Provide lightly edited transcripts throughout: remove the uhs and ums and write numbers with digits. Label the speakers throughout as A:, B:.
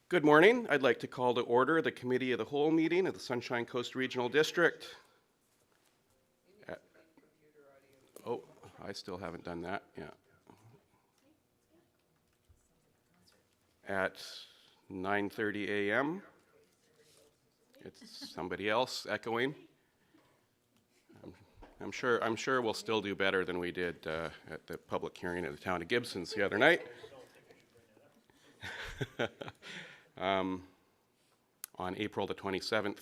A: Good morning. I'd like to call to order the Committee of the Whole meeting of the Sunshine Coast Regional District. Oh, I still haven't done that. Yeah. At 9:30 a.m. It's somebody else echoing. I'm sure we'll still do better than we did at the public hearing at the town of Gibson's the other night. On April the 27th,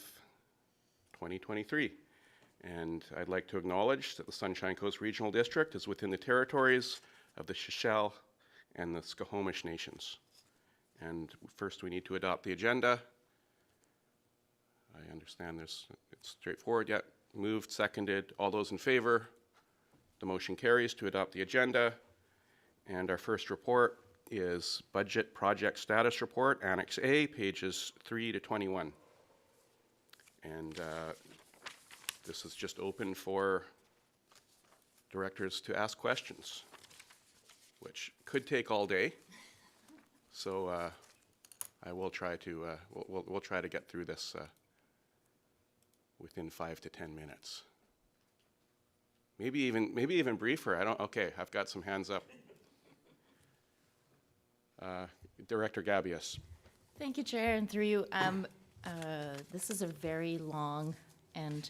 A: 2023. And I'd like to acknowledge that the Sunshine Coast Regional District is within the territories of the Shishel and the Skohomish Nations. And first we need to adopt the agenda. I understand it's straightforward. Yet moved, seconded. All those in favor? The motion carries to adopt the agenda. And our first report is Budget Project Status Report, Annex A, pages 3 to 21. And this is just open for directors to ask questions, which could take all day. So I will try to, we'll try to get through this within 5 to 10 minutes. Maybe even briefer. Okay, I've got some hands up. Director Gabius.
B: Thank you, Chair, and through you. This is a very long and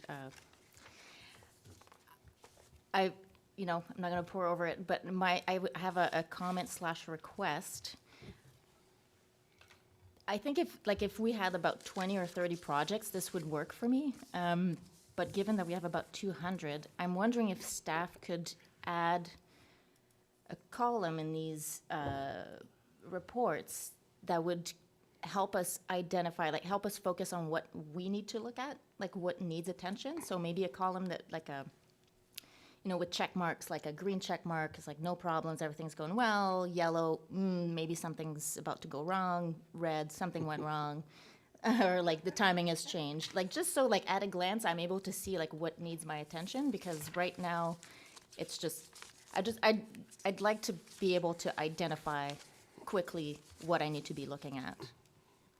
B: I'm not going to pour over it, but I have a comment / request. I think if we had about 20 or 30 projects, this would work for me. But given that we have about 200, I'm wondering if staff could add a column in these reports that would help us identify, help us focus on what we need to look at, what needs attention. So maybe a column that with check marks, like a green check mark is no problems, everything's going well. Yellow, maybe something's about to go wrong. Red, something went wrong. Or the timing has changed. Just so at a glance, I'm able to see what needs my attention, because right now it's just, I'd like to be able to identify quickly what I need to be looking at.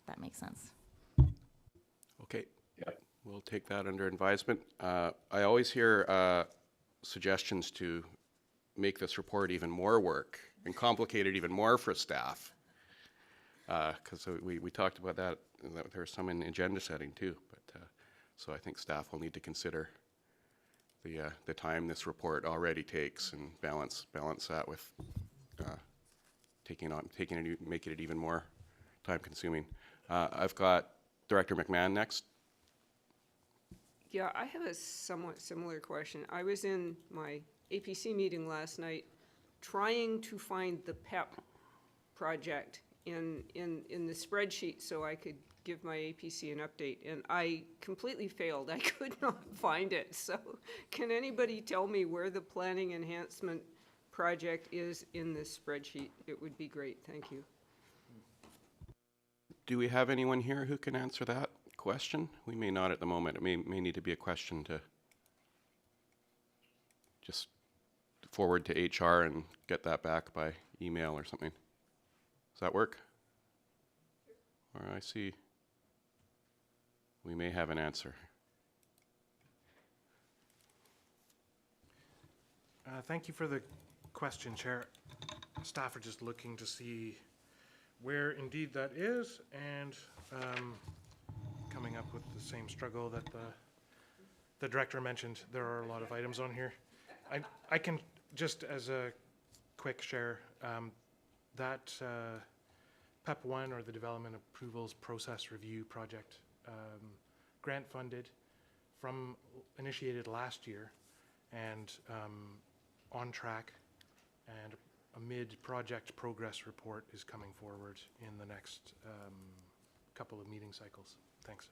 B: That makes sense.
A: Okay, yep. We'll take that under advisement. I always hear suggestions to make this report even more work and complicate it even more for staff. Because we talked about that there's some in agenda setting too. But so I think staff will need to consider the time this report already takes and balance that with making it even more time consuming. I've got Director McMahon next.
C: Yeah, I have a somewhat similar question. I was in my APC meeting last night trying to find the PEP project in the spreadsheet so I could give my APC an update, and I completely failed. I could not find it. So can anybody tell me where the planning enhancement project is in this spreadsheet? It would be great. Thank you.
A: Do we have anyone here who can answer that question? We may not at the moment. It may need to be a question to just forward to HR and get that back by email or something. Does that work? Or I see we may have an answer.
D: Thank you for the question, Chair. Staff are just looking to see where indeed that is, and coming up with the same struggle that the director mentioned. There are a lot of items on here. I can just, as a quick share, that PEP 1, or the Development Approvals Process Review Project, grant funded, initiated last year, and on track, and a mid-project progress report is coming forward in the next couple of meeting cycles. Thanks.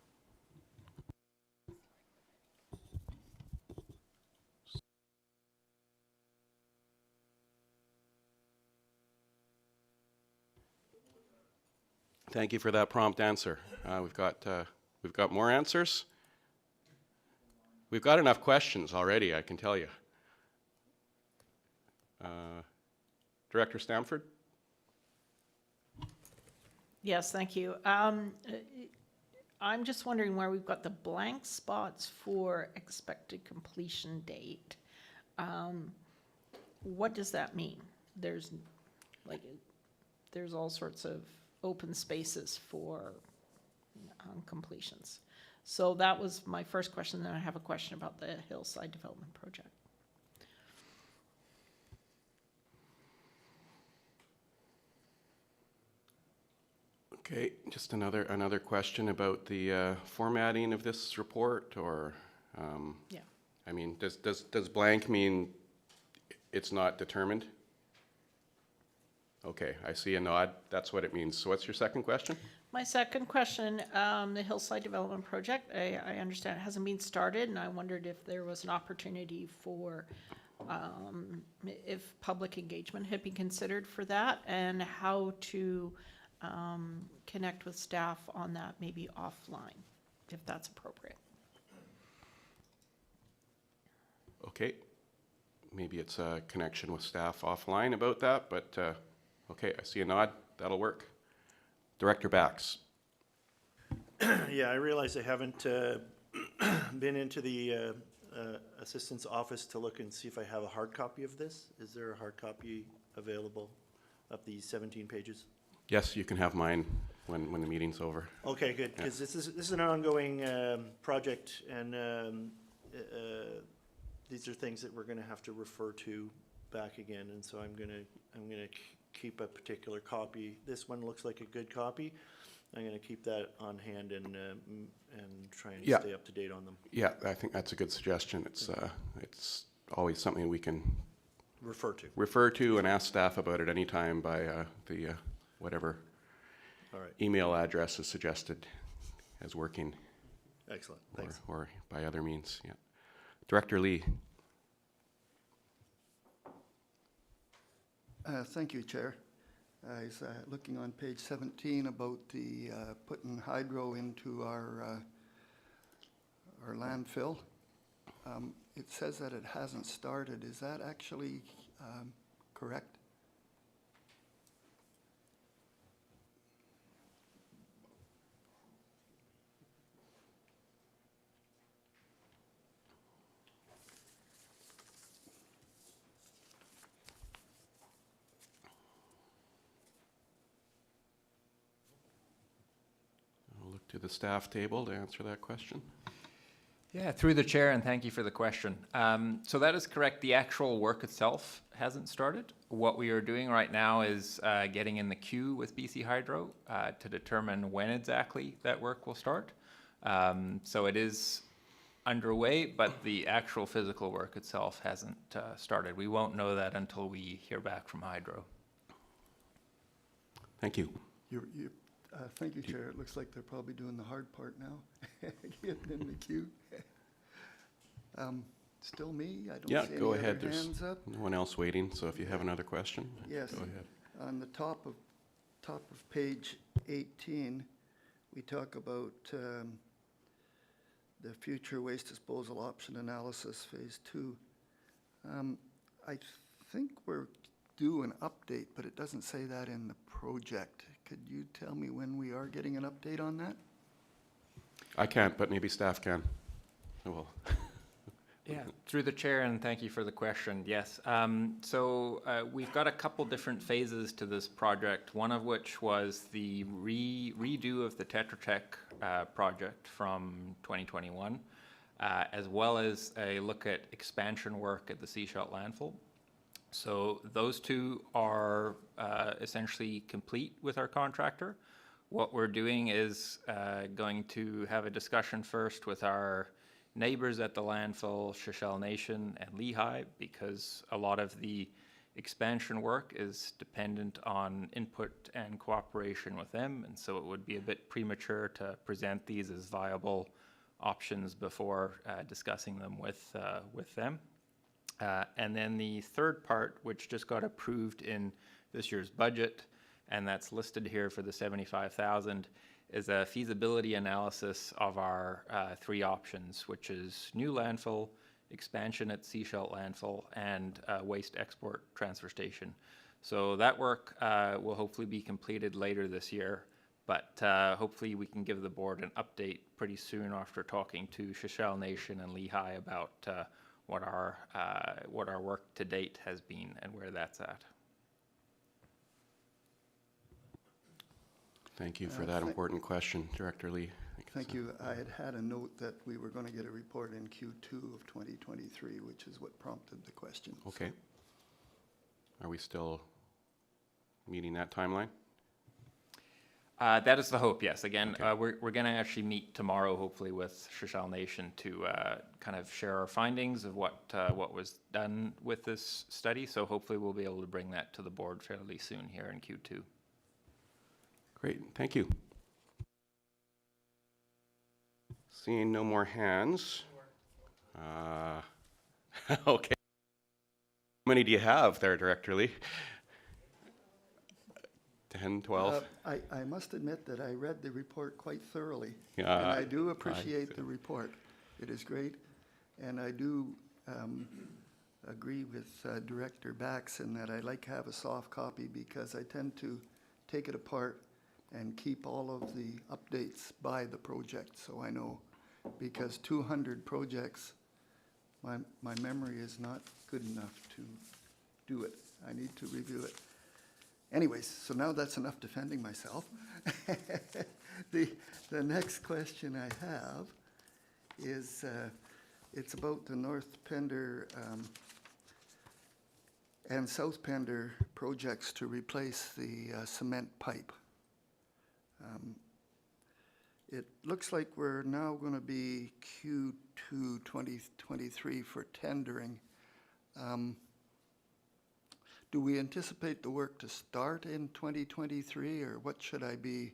A: Thank you for that prompt answer. We've got more answers. We've got enough questions already, I can tell you. Director Stamford?
E: Yes, thank you. I'm just wondering where we've got the blank spots for expected completion date. What does that mean? There's all sorts of open spaces for completions. So that was my first question. Then I have a question about the Hillside Development Project.
A: Okay, just another question about the formatting of this report, or,
E: Yeah.
A: I mean, does blank mean it's not determined? Okay, I see a nod. That's what it means. So what's your second question?
E: My second question, the Hillside Development Project, I understand it hasn't been started, and I wondered if there was an opportunity for, if public engagement had been considered for that, and how to connect with staff on that, maybe offline, if that's appropriate.
A: Okay, maybe it's a connection with staff offline about that, but okay, I see a nod. That'll work. Director Bax.
F: Yeah, I realize I haven't been into the assistant's office to look and see if I have a hard copy of this. Is there a hard copy available of these 17 pages?
A: Yes, you can have mine when the meeting's over.
F: Okay, good, because this is an ongoing project, and these are things that we're going to have to refer to back again, and so I'm gonna keep a particular copy. This one looks like a good copy. I'm gonna keep that on hand and try and stay up to date on them.
A: Yeah, I think that's a good suggestion. It's always something we can refer to and ask staff about at any time by the whatever
F: All right,
A: email address is suggested as working,
F: excellent, thanks.
A: or by other means. Yeah, Director Lee.
G: Thank you, Chair. I was looking on page 17 about the putting hydro into our landfill. It says that it hasn't started. Is that actually correct?
A: I'll look to the staff table to answer that question.
H: Yeah, through the chair, and thank you for the question. So that is correct. The actual work itself hasn't started. What we are doing right now is getting in the queue with BC Hydro to determine when exactly that work will start. So it is underway, but the actual physical work itself hasn't started. We won't know that until we hear back from Hydro.
A: Thank you.
G: Thank you, Chair. It looks like they're probably doing the hard part now, getting in the queue. Still me? I don't
A: Yeah,
G: see any
A: go
G: other
A: ahead. There's
G: hands up.
A: no one else waiting, so if you have another question,
G: Yes.
A: go ahead.
G: On the top of page 18, we talk about the future waste disposal option analysis, phase 2. I think we're due an update, but it doesn't say that in the project. Could you tell me when we are getting an update on that?
A: I can't, but maybe staff can. Oh, well.
H: Yeah, through the chair, and thank you for the question. Yes, so we've got a couple different phases to this project, one of which was the redo of the Tetra Tech project from 2021, as well as a look at expansion work at the Seashell landfill. So those two are essentially complete with our contractor. What we're doing is going to have a discussion first with our neighbors at the landfill, Shishell Nation and Lehigh, because a lot of the expansion work is dependent on input and cooperation with them, and so it would be a bit premature to present these as viable options before discussing them with them. And then the third part, which just got approved in this year's budget, and that's listed here for the $75,000, is a feasibility analysis of our three options, which is new landfill, expansion at Seashell landfill, and waste export transfer station. So that work will hopefully be completed later this year. But hopefully we can give the board an update pretty soon after talking to Shishal Nation and Lehigh about what our work to date has been and where that's at.
A: Thank you for that important question, Director Lee.
G: Thank you. I had a note that we were going to get a report in Q2 of 2023, which is what prompted the question.
A: Okay. Are we still meeting that timeline?
H: That is the hope, yes. Again,
A: Okay.
H: we're going to actually meet tomorrow, hopefully, with Shishal Nation to kind of share our findings of what was done with this study. So hopefully we'll be able to bring that to the board fairly soon here in Q2.
A: Great, thank you. Seeing no more hands. Okay. How many do you have there, Director Lee? 10, 12?
G: I must admit that I read the report quite thoroughly.
A: Yeah,
G: And I do appreciate the report. It is great. And I do agree with Director Bax in that I like to have a soft copy because I tend to take it apart and keep all of the updates by the project, so I know. Because 200 projects, my memory is not good enough to do it. I need to review it. Anyways, so now that's enough defending myself. The next question I have is, it's about the North Pender and South Pender projects to replace the cement pipe. It looks like we're now going to be Q2 2023 for tendering. Do we anticipate the work to start in 2023, or what should I be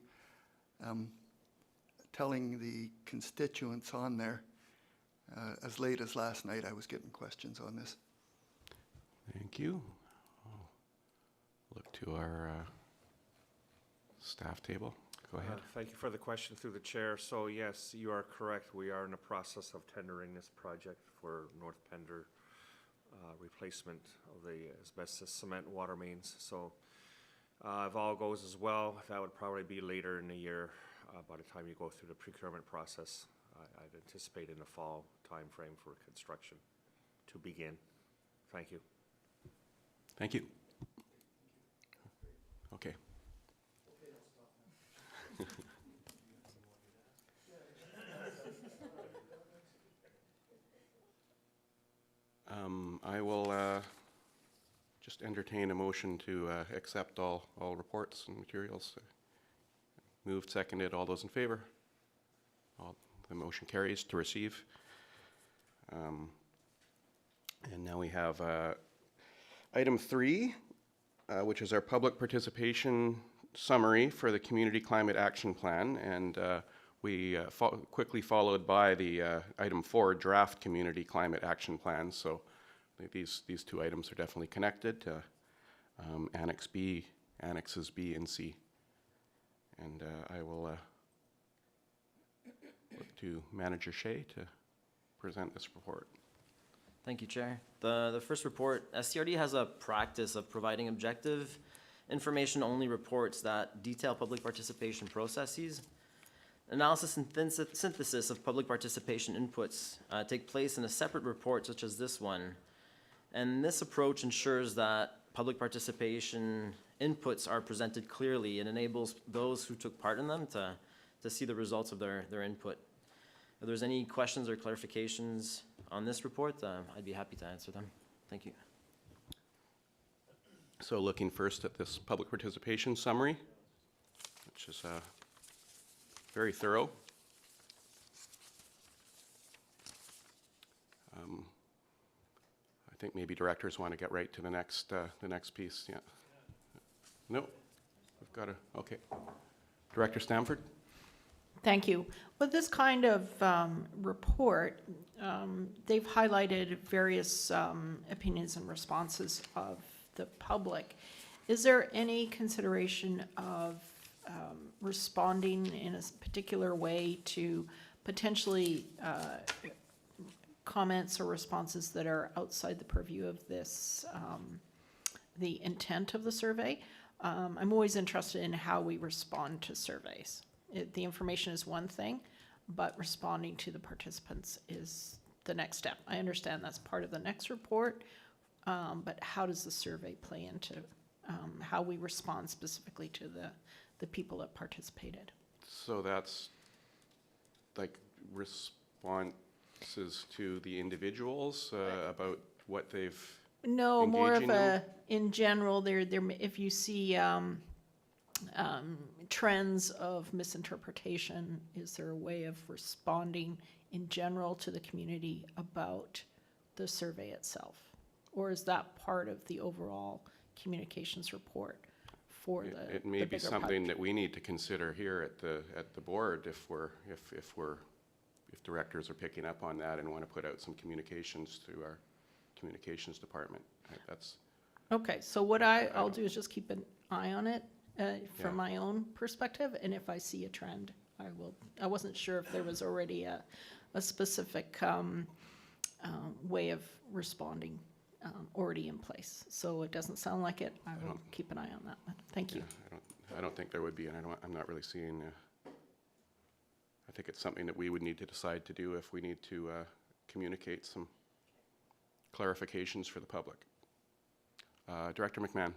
G: telling the constituents on there? As late as last night, I was getting questions on this.
A: Thank you. I'll look to our staff table. Go ahead.
I: Thank you for the question through the chair. So yes, you are correct. We are in the process of tendering this project for North Pender replacement of the asbestos cement water mains. So if all goes as well, that would probably be later in the year by the time you go through the procurement process. I'd anticipate in the fall timeframe for construction to begin. Thank you.
A: Thank you. Okay. I will just entertain a motion to accept all reports and materials. Moved, seconded, all those in favor? The motion carries to receive. And now we have item 3, which is our public participation summary for the Community Climate Action Plan, and we quickly followed by the item 4, draft Community Climate Action Plan. So these two items are definitely connected to Annexes B and C. And I will look to Manager Shea to present this report.
J: Thank you, Chair. The first report, SCRD has a practice of providing objective information-only reports that detail public participation processes. Analysis and synthesis of public participation inputs take place in a separate report such as this one. And this approach ensures that public participation inputs are presented clearly and enables those who took part in them to see the results of their input. If there's any questions or clarifications on this report, I'd be happy to answer them. Thank you.
A: So looking first at this public participation summary, which is very thorough. I think maybe directors want to get right to the next piece. Yeah. No, we've got to. Okay. Director Stamford.
E: Thank you. With this kind of report, they've highlighted various opinions and responses of the public. Is there any consideration of responding in a particular way to potentially comments or responses that are outside the purview of this, the intent of the survey? I'm always interested in how we respond to surveys. The information is one thing, but responding to the participants is the next step. I understand that's part of the next report, but how does the survey play into how we respond specifically to the people that participated?
A: So that's like responses to the individuals about what they've
E: No, more of
A: engaging them?
E: in general, if you see trends of misinterpretation, is there a way of responding in general to the community about the survey itself? Or is that part of the overall communications report for the
A: It may
E: the
A: be
E: bigger
A: something
E: pub-
A: that we need to consider here at the board if directors are picking up on that and want to put out some communications to our communications department. That's,
E: Okay, so what I'll do is just keep an eye on it
A: Yeah.
E: from my own perspective, and if I see a trend, I will. I wasn't sure if there was already a specific way of responding already in place. So it doesn't sound like it. I will keep an eye on that. Thank you.
A: I don't think there would be, and I'm not really seeing, I think it's something that we would need to decide to do if we need to communicate some clarifications for the public. Director McMahon.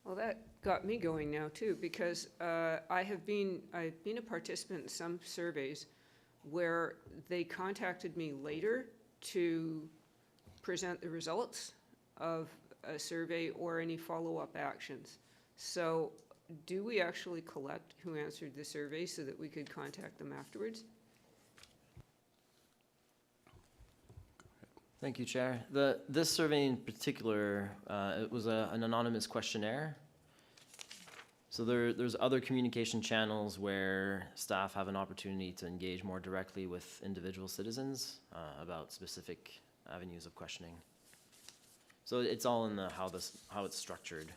C: Well, that got me going now too, because I've been a participant in some surveys where they contacted me later to present the results of a survey or any follow-up actions. So do we actually collect who answered the survey so that we could contact them afterwards?
J: Thank you, Chair. This survey in particular, it was an anonymous questionnaire. So there's other communication channels where staff have an opportunity to engage more directly with individual citizens about specific avenues of questioning. So it's all in the how it's structured.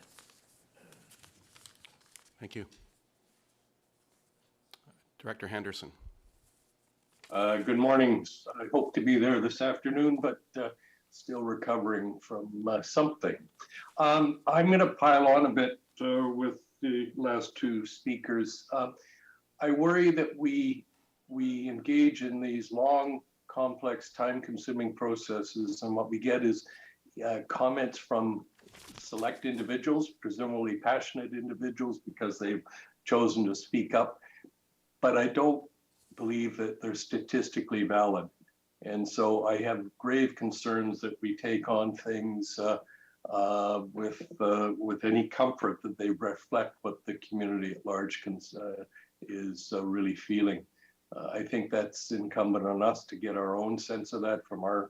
A: Thank you. Director Henderson.
K: Good morning. I hope to be there this afternoon, but still recovering from something. I'm going to pile on a bit with the last two speakers. I worry that we engage in these long, complex, time-consuming processes, and what we get is comments from select individuals, presumably passionate individuals, because they've chosen to speak up. But I don't believe that they're statistically valid. And so I have grave concerns that we take on things with any comfort that they reflect what the community at large is really feeling. I think that's incumbent on us to get our own sense of that from our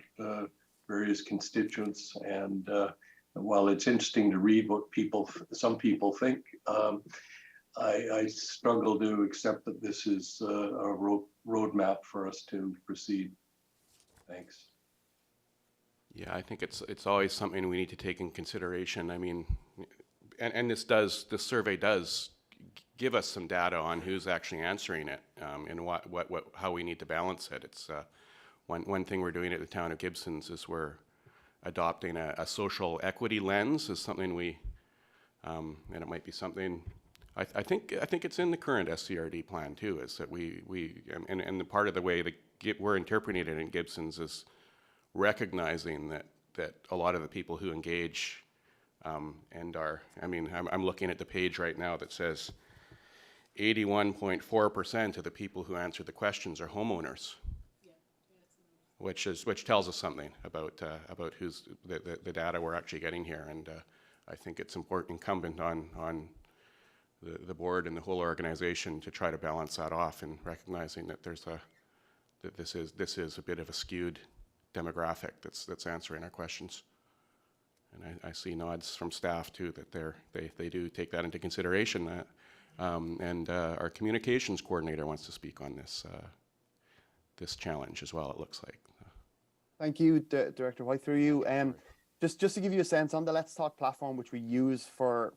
K: various constituents. And while it's interesting to read what some people think, I struggle to accept that this is a roadmap for us to proceed. Thanks.
A: Yeah, I think it's always something we need to take in consideration. I mean, and this survey does give us some data on who's actually answering it and how we need to balance it. It's one thing we're doing at the town of Gibsons is we're adopting a social equity lens is something and it might be something. I think it's in the current SCRD plan too. Is that and the part of the way that we're interpreting it in Gibsons is recognizing that a lot of the people who engage and are. I mean, I'm looking at the page right now that says 81.4% of the people who answer the questions are homeowners. Which tells us something about who's the data we're actually getting here, and I think it's incumbent on the board and the whole organization to try to balance that off, and recognizing that this is a bit of a skewed demographic that's answering our questions, and I see nods from staff too that they do take that into consideration. And our communications coordinator wants to speak on this challenge as well. It looks like.
L: Thank you, Director White, through you. Just to give you a sense on the Let's Talk platform, which we use for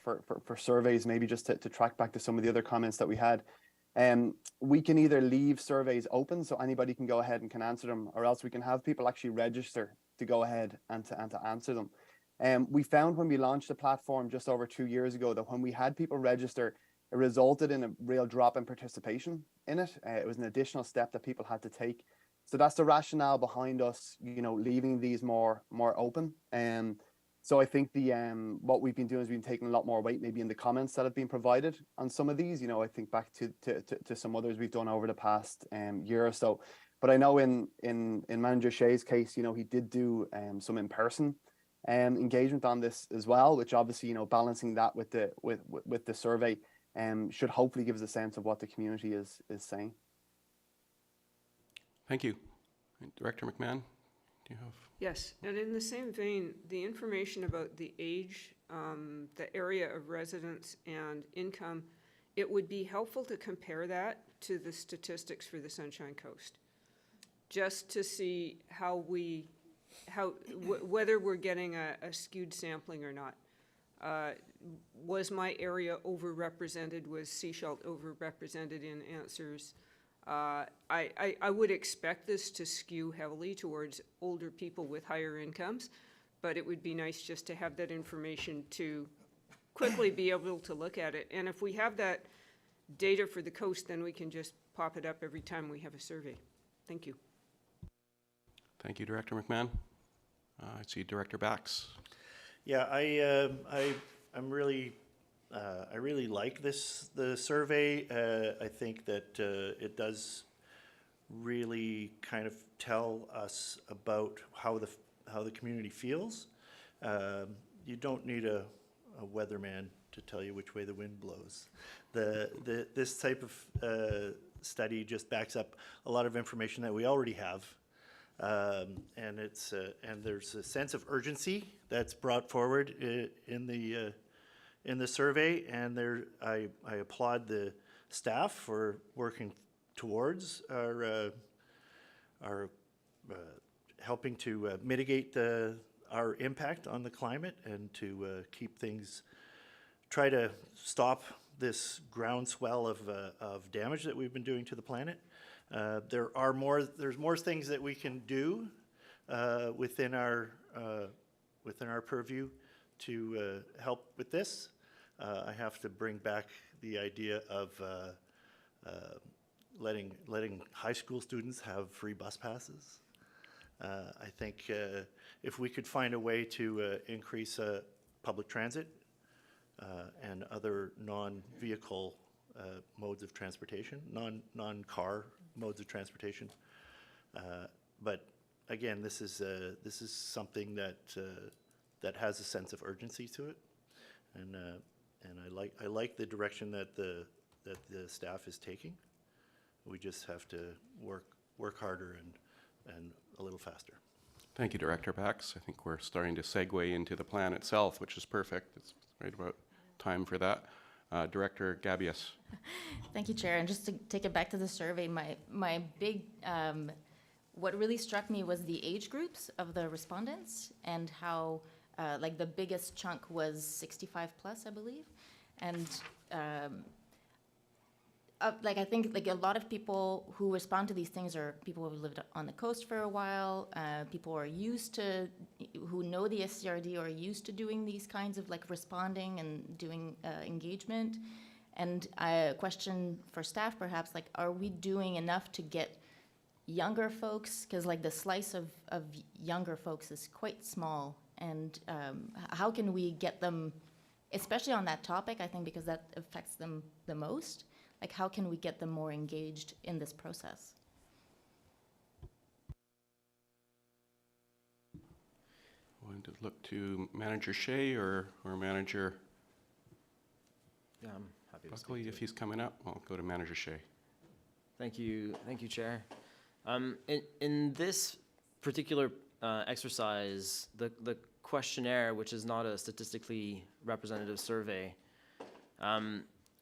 L: surveys, maybe just to track back to some of the other comments that we had, we can either leave surveys open so anybody can go ahead and can answer them, or else we can have people actually register to go ahead and to answer them. We found when we launched the platform just over 2 years ago that when we had people register, it resulted in a real drop in participation in it. It was an additional step that people had to take. So that's the rationale behind us, leaving these more open. So I think what we've been doing is we've been taking a lot more weight maybe in the comments that have been provided on some of these. I think back to some others we've done over the past year or so. But I know in Manager Shea's case, he did do some in-person engagement on this as well, which obviously, balancing that with the survey should hopefully give us a sense of what the community is saying.
A: Thank you. Director McMahon, do you have?
C: Yes, and in the same vein, the information about the age, the area of residence and income, it would be helpful to compare that to the statistics for the Sunshine Coast, just to see whether we're getting a skewed sampling or not. Was my area overrepresented? Was Seashelt overrepresented in answers? I would expect this to skew heavily towards older people with higher incomes, but it would be nice just to have that information to quickly be able to look at it. And if we have that data for the coast, then we can just pop it up every time we have a survey. Thank you.
A: Thank you, Director McMahon. I see Director Bax.
F: Yeah, I'm really, I really like the survey. I think that it does really kind of tell us about how the community feels. You don't need a weatherman to tell you which way the wind blows. This type of study just backs up a lot of information that we already have. And there's a sense of urgency that's brought forward in the survey, and I applaud the staff for working towards our helping to mitigate our impact on the climate and to try to stop this groundswell of damage that we've been doing to the planet. There's more things that we can do within our purview to help with this. I have to bring back the idea of letting high school students have free bus passes. I think if we could find a way to increase public transit and other non-vehicle modes of transportation, non-car modes of transportation. But again, this is something that has a sense of urgency to it, and I like the direction that the staff is taking. We just have to work harder and a little faster.
A: Thank you, Director Bax. I think we're starting to segue into the plan itself, which is perfect. It's right about time for that. Director Gabius.
B: Thank you, Chair. And just to take it back to the survey, my big, what really struck me was the age groups of the respondents and how, like, the biggest chunk was 65 plus, I believe. And like, I think like a lot of people who respond to these things are people who lived on the coast for a while, people who are who know the SCRD or are used to doing these kinds of like responding and doing engagement. And a question for staff perhaps, like, are we doing enough to get younger folks? Because like the slice of younger folks is quite small. And how can we get them, especially on that topic, I think because that affects them the most, like how can we get them more engaged in this process?
A: Want to look to Manager Shea or Manager
J: Yeah, I'm happy to
A: Buckley
J: speak
A: if
J: to it.
A: he's coming up? I'll go to Manager Shea.
J: Thank you, Chair. In this particular exercise, the questionnaire, which is not a statistically representative survey,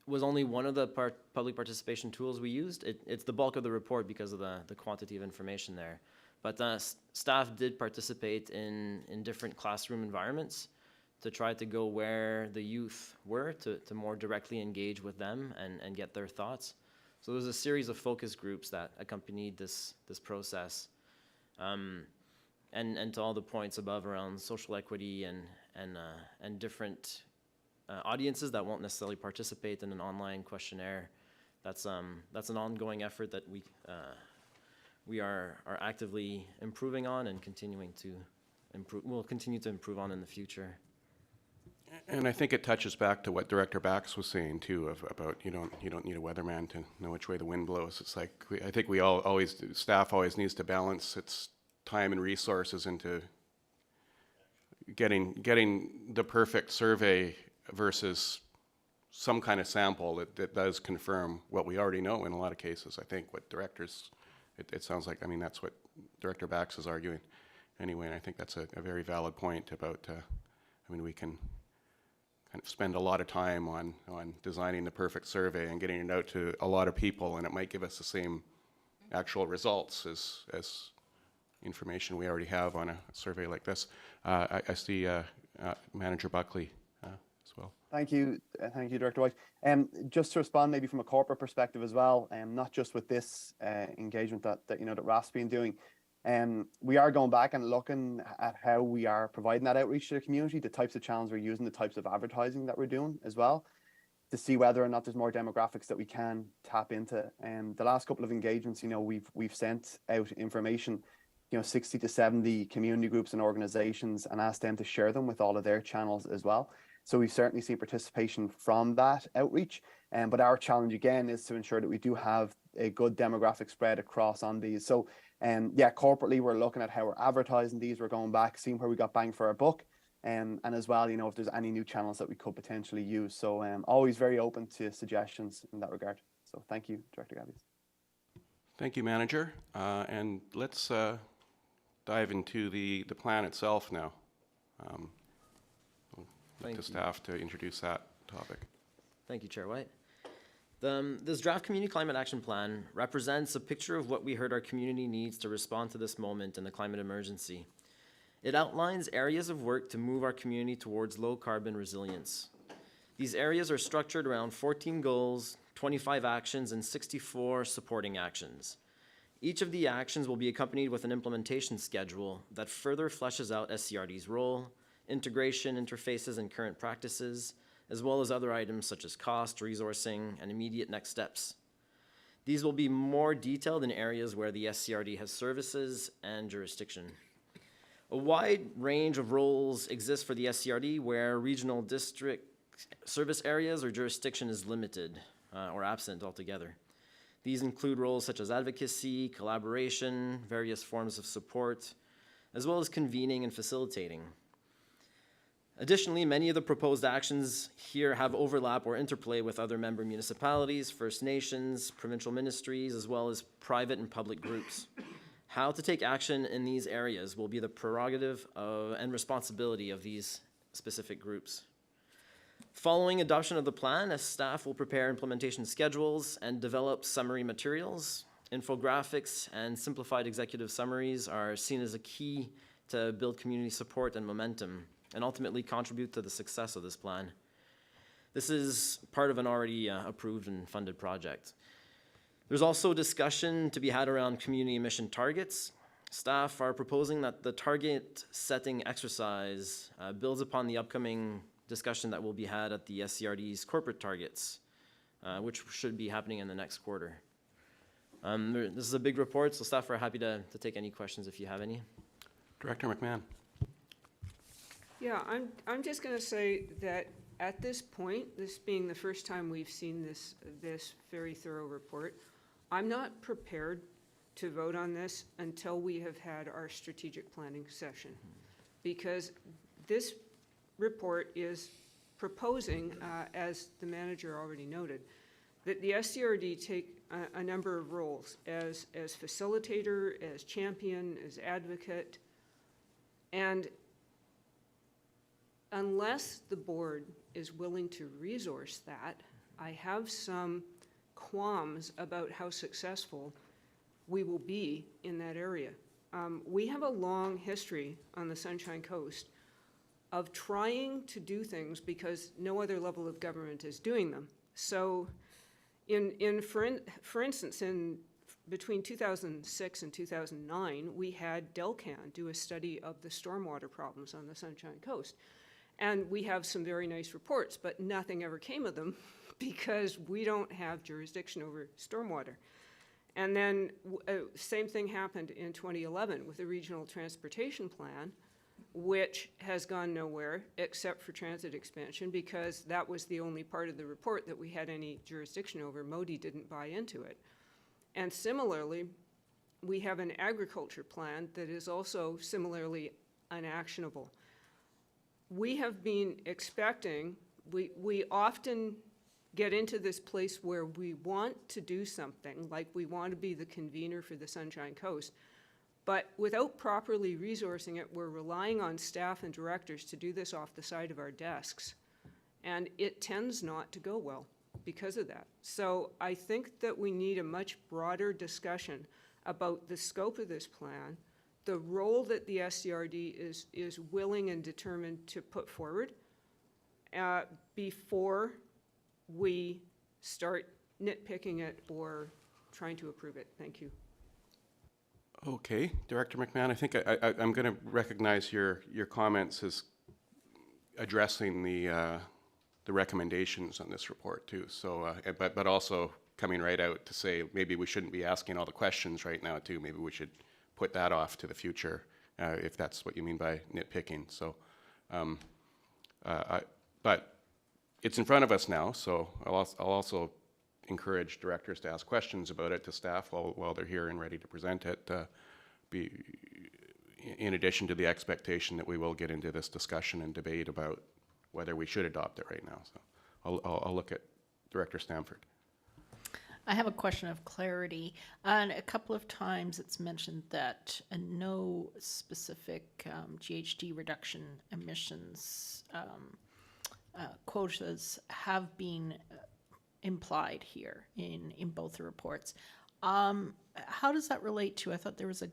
J: was only one of the public participation tools we used. It's the bulk of the report because of the quantity of information there. But staff did participate in different classroom environments to try to go where the youth were, to more directly engage with them and get their thoughts. So there was a series of focus groups that accompanied this process. And to all the points above around social equity and different audiences that won't necessarily participate in an online questionnaire. That's an ongoing effort that we are actively improving on and continuing to improve. We'll continue to improve on in the future.
A: And I think it touches back to what Director Bax was saying too, about you don't need a weatherman to know which way the wind blows. It's like I think we staff always needs to balance its time and resources into getting the perfect survey versus some kind of sample that does confirm what we already know in a lot of cases. I think what directors, it sounds like, I mean, that's what Director Bax is arguing anyway, and I think that's a very valid point about, I mean, we can kind of spend a lot of time on designing the perfect survey and getting it out to a lot of people, and it might give us the same actual results as information we already have on a survey like this. I see Manager Buckley as well.
L: Thank you, Director White. Just to respond maybe from a corporate perspective as well, not just with this engagement that RAF's been doing, we are going back and looking at how we are providing that outreach to the community, the types of channels we're using, the types of advertising that we're doing as well, to see whether or not there's more demographics that we can tap into. The last couple of engagements, we've sent out information, 60 to 70 community groups and organizations, and asked them to share them with all of their channels as well. So we've certainly seen participation from that outreach. But our challenge again is to ensure that we do have a good demographic spread across on these. So corporately, we're looking at how we're advertising these. We're going back, seeing where we got bang for our buck. And as well, if there's any new channels that we could potentially use. So always very open to suggestions in that regard. So thank you, Director Gabbies.
A: Thank you, Manager. And let's dive into the plan itself now.
J: Thank
A: to
J: you.
A: staff to introduce that topic.
J: Thank you, Chair White. This draft community climate action plan represents a picture of what we heard our community needs to respond to this moment in the climate emergency. It outlines areas of work to move our community towards low carbon resilience. These areas are structured around 14 goals, 25 actions, and 64 supporting actions. Each of the actions will be accompanied with an implementation schedule that further fleshes out SCRD's role, integration, interfaces, and current practices, as well as other items such as cost, resourcing, and immediate next steps. These will be more detailed in areas where the SCRD has services and jurisdiction. A wide range of roles exist for the SCRD where regional district service areas or jurisdiction is limited or absent altogether. These include roles such as advocacy, collaboration, various forms of support, as well as convening and facilitating. Additionally, many of the proposed actions here have overlap or interplay with other member municipalities, First Nations, provincial ministries, as well as private and public groups. How to take action in these areas will be the prerogative and responsibility of these specific groups. Following adoption of the plan, staff will prepare implementation schedules and develop summary materials. Infographics and simplified executive summaries are seen as a key to build community support and momentum, and ultimately contribute to the success of this plan. This is part of an already approved and funded project. There's also discussion to be had around community emission targets. Staff are proposing that the target setting exercise builds upon the upcoming discussion that will be had at the SCRD's corporate targets, which should be happening in the next quarter. This is a big report, so staff are happy to take any questions if you have any.
A: Director McMahon.
C: Yeah, I'm just going to say that at this point, this being the first time we've seen this very thorough report, I'm not prepared to vote on this until we have had our strategic planning session, because this report is proposing, as the manager already noted, that the SCRD take a number of roles as facilitator, as champion, as advocate, and unless the board is willing to resource that, I have some qualms about how successful we will be in that area. We have a long history on the Sunshine Coast of trying to do things because no other level of government is doing them. So for instance, between 2006 and 2009, we had Delcan do a study of the stormwater problems on the Sunshine Coast. And we have some very nice reports, but nothing ever came of them because we don't have jurisdiction over stormwater. And then same thing happened in 2011 with the Regional Transportation Plan, which has gone nowhere except for transit expansion because that was the only part of the report that we had any jurisdiction over. Modi didn't buy into it. And similarly, we have an agriculture plan that is also similarly unactionable. We have been expecting, we often get into this place where we want to do something, like we want to be the convener for the Sunshine Coast, but without properly resourcing it, we're relying on staff and directors to do this off the side of our desks. And it tends not to go well because of that. So I think that we need a much broader discussion about the scope of this plan, the role that the SCRD is willing and determined to put forward before we start nitpicking it or trying to approve it. Thank you.
A: Okay, Director McMahon, I think I'm going to recognize your comments as addressing the recommendations on this report too. So, but also coming right out to say maybe we shouldn't be asking all the questions right now too. Maybe we should put that off to the future if that's what you mean by nitpicking. So, but it's in front of us now, so I'll also encourage directors to ask questions about it to staff while they're here and ready to present it, in addition to the expectation that we will get into this discussion and debate about whether we should adopt it right now. So I'll look at Director Stamford.
E: I have a question of clarity. And a couple of times it's mentioned that no specific GHG reduction emissions quotas have been implied here in both the reports. How does that relate to, I thought there was a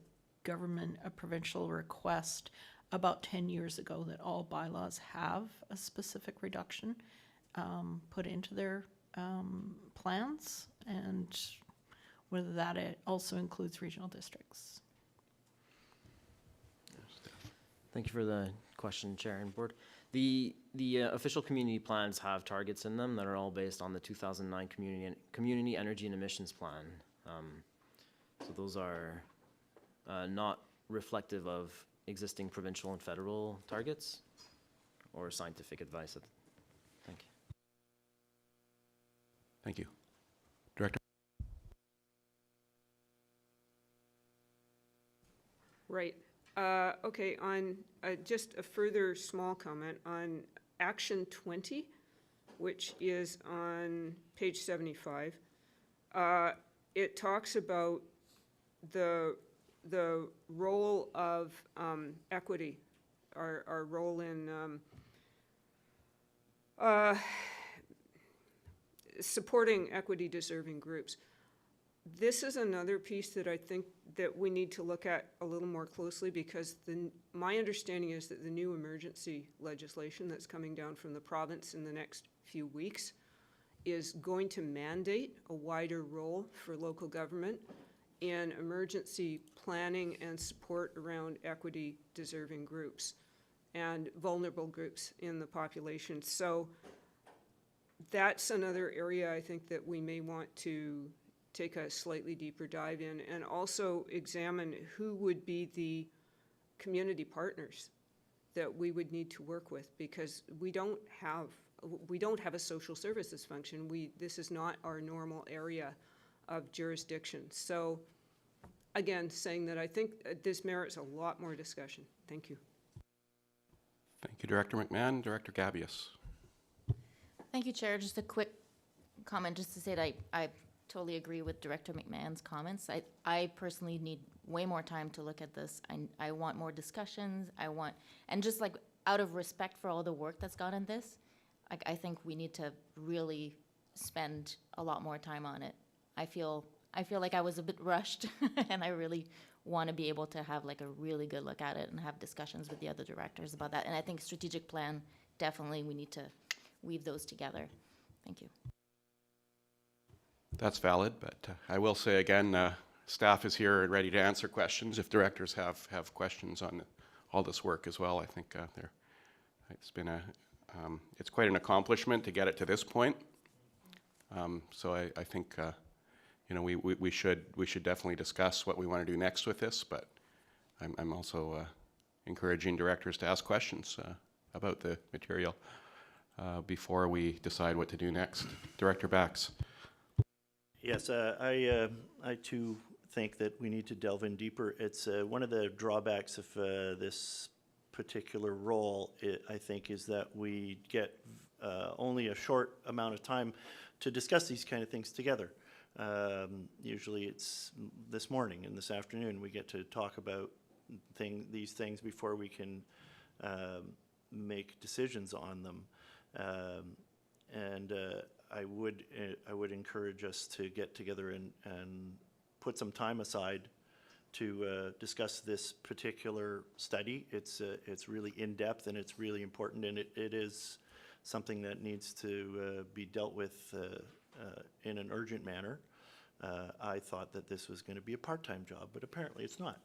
E: provincial request about 10 years ago that all bylaws have a specific reduction put into their plans, and whether that also includes regional districts.
J: Thank you for the question, Chair and Board. The official community plans have targets in them that are all based on the 2009 Community Energy and Emissions Plan. So those are not reflective of existing provincial and federal targets or scientific advice. Thank you.
A: Thank you. Director?
C: Right. Okay, on just a further small comment on Action 20, which is on page 75. It talks about the role of equity, our role in supporting equity-deserving groups. This is another piece that I think that we need to look at a little more closely, because my understanding is that the new emergency legislation that's coming down from the province in the next few weeks is going to mandate a wider role for local government in emergency planning and support around equity-deserving groups and vulnerable groups in the population. So that's another area I think that we may want to take a slightly deeper dive in, and also examine who would be the community partners that we would need to work with, because we don't have a social services function. This is not our normal area of jurisdiction. So again, saying that I think this merits a lot more discussion. Thank you.
A: Thank you, Director McMahon. Director Gabius.
B: Thank you, Chair. Just a quick comment, just to say that I totally agree with Director McMahon's comments. I personally need way more time to look at this. I want more discussions. And just like out of respect for all the work that's gone in this, I think we need to really spend a lot more time on it. I feel like I was a bit rushed and I really want to be able to have like a really good look at it and have discussions with the other directors about that. And I think strategic plan, definitely we need to weave those together. Thank you.
A: That's valid, but I will say again, staff is here and ready to answer questions if directors have questions on all this work as well. I think they're It's been it's quite an accomplishment to get it to this point. So I think, you know, we should definitely discuss what we want to do next with this, but I'm also encouraging directors to ask questions about the material before we decide what to do next. Director Bax.
F: Yes, I too think that we need to delve in deeper. It's one of the drawbacks of this particular role, I think, is that we get only a short amount of time to discuss these kind of things together. Usually it's this morning and this afternoon we get to talk about these things before we can make decisions on them. I would encourage us to get together and put some time aside to discuss this particular study. It's really in-depth and it's really important, and it is something that needs to be dealt with in an urgent manner. I thought that this was going to be a part-time job, but apparently it's not.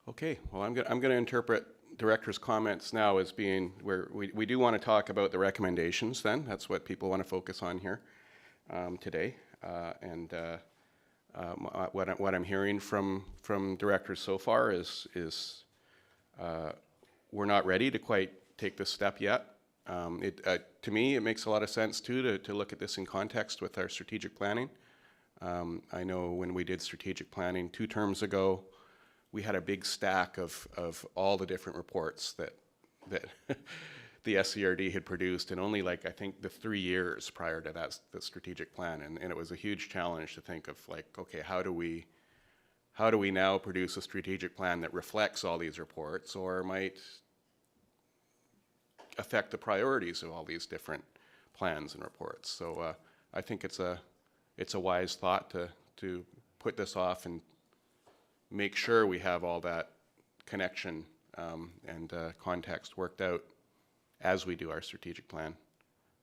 A: Okay, well, I'm going to interpret director's comments now as being where we do want to talk about the recommendations then. That's what people want to focus on here today. What I'm hearing from directors so far is we're not ready to quite take this step yet. To me, it makes a lot of sense too to look at this in context with our strategic planning. I know when we did strategic planning 2 terms ago, we had a big stack of all the different reports that the SCRD had produced, and only like I think the 3 years prior to that, the strategic plan, and it was a huge challenge to think of like, okay, how do we now produce a strategic plan that reflects all these reports or might affect the priorities of all these different plans and reports. So I think it's a wise thought to put this off and make sure we have all that connection and context worked out as we do our strategic plan,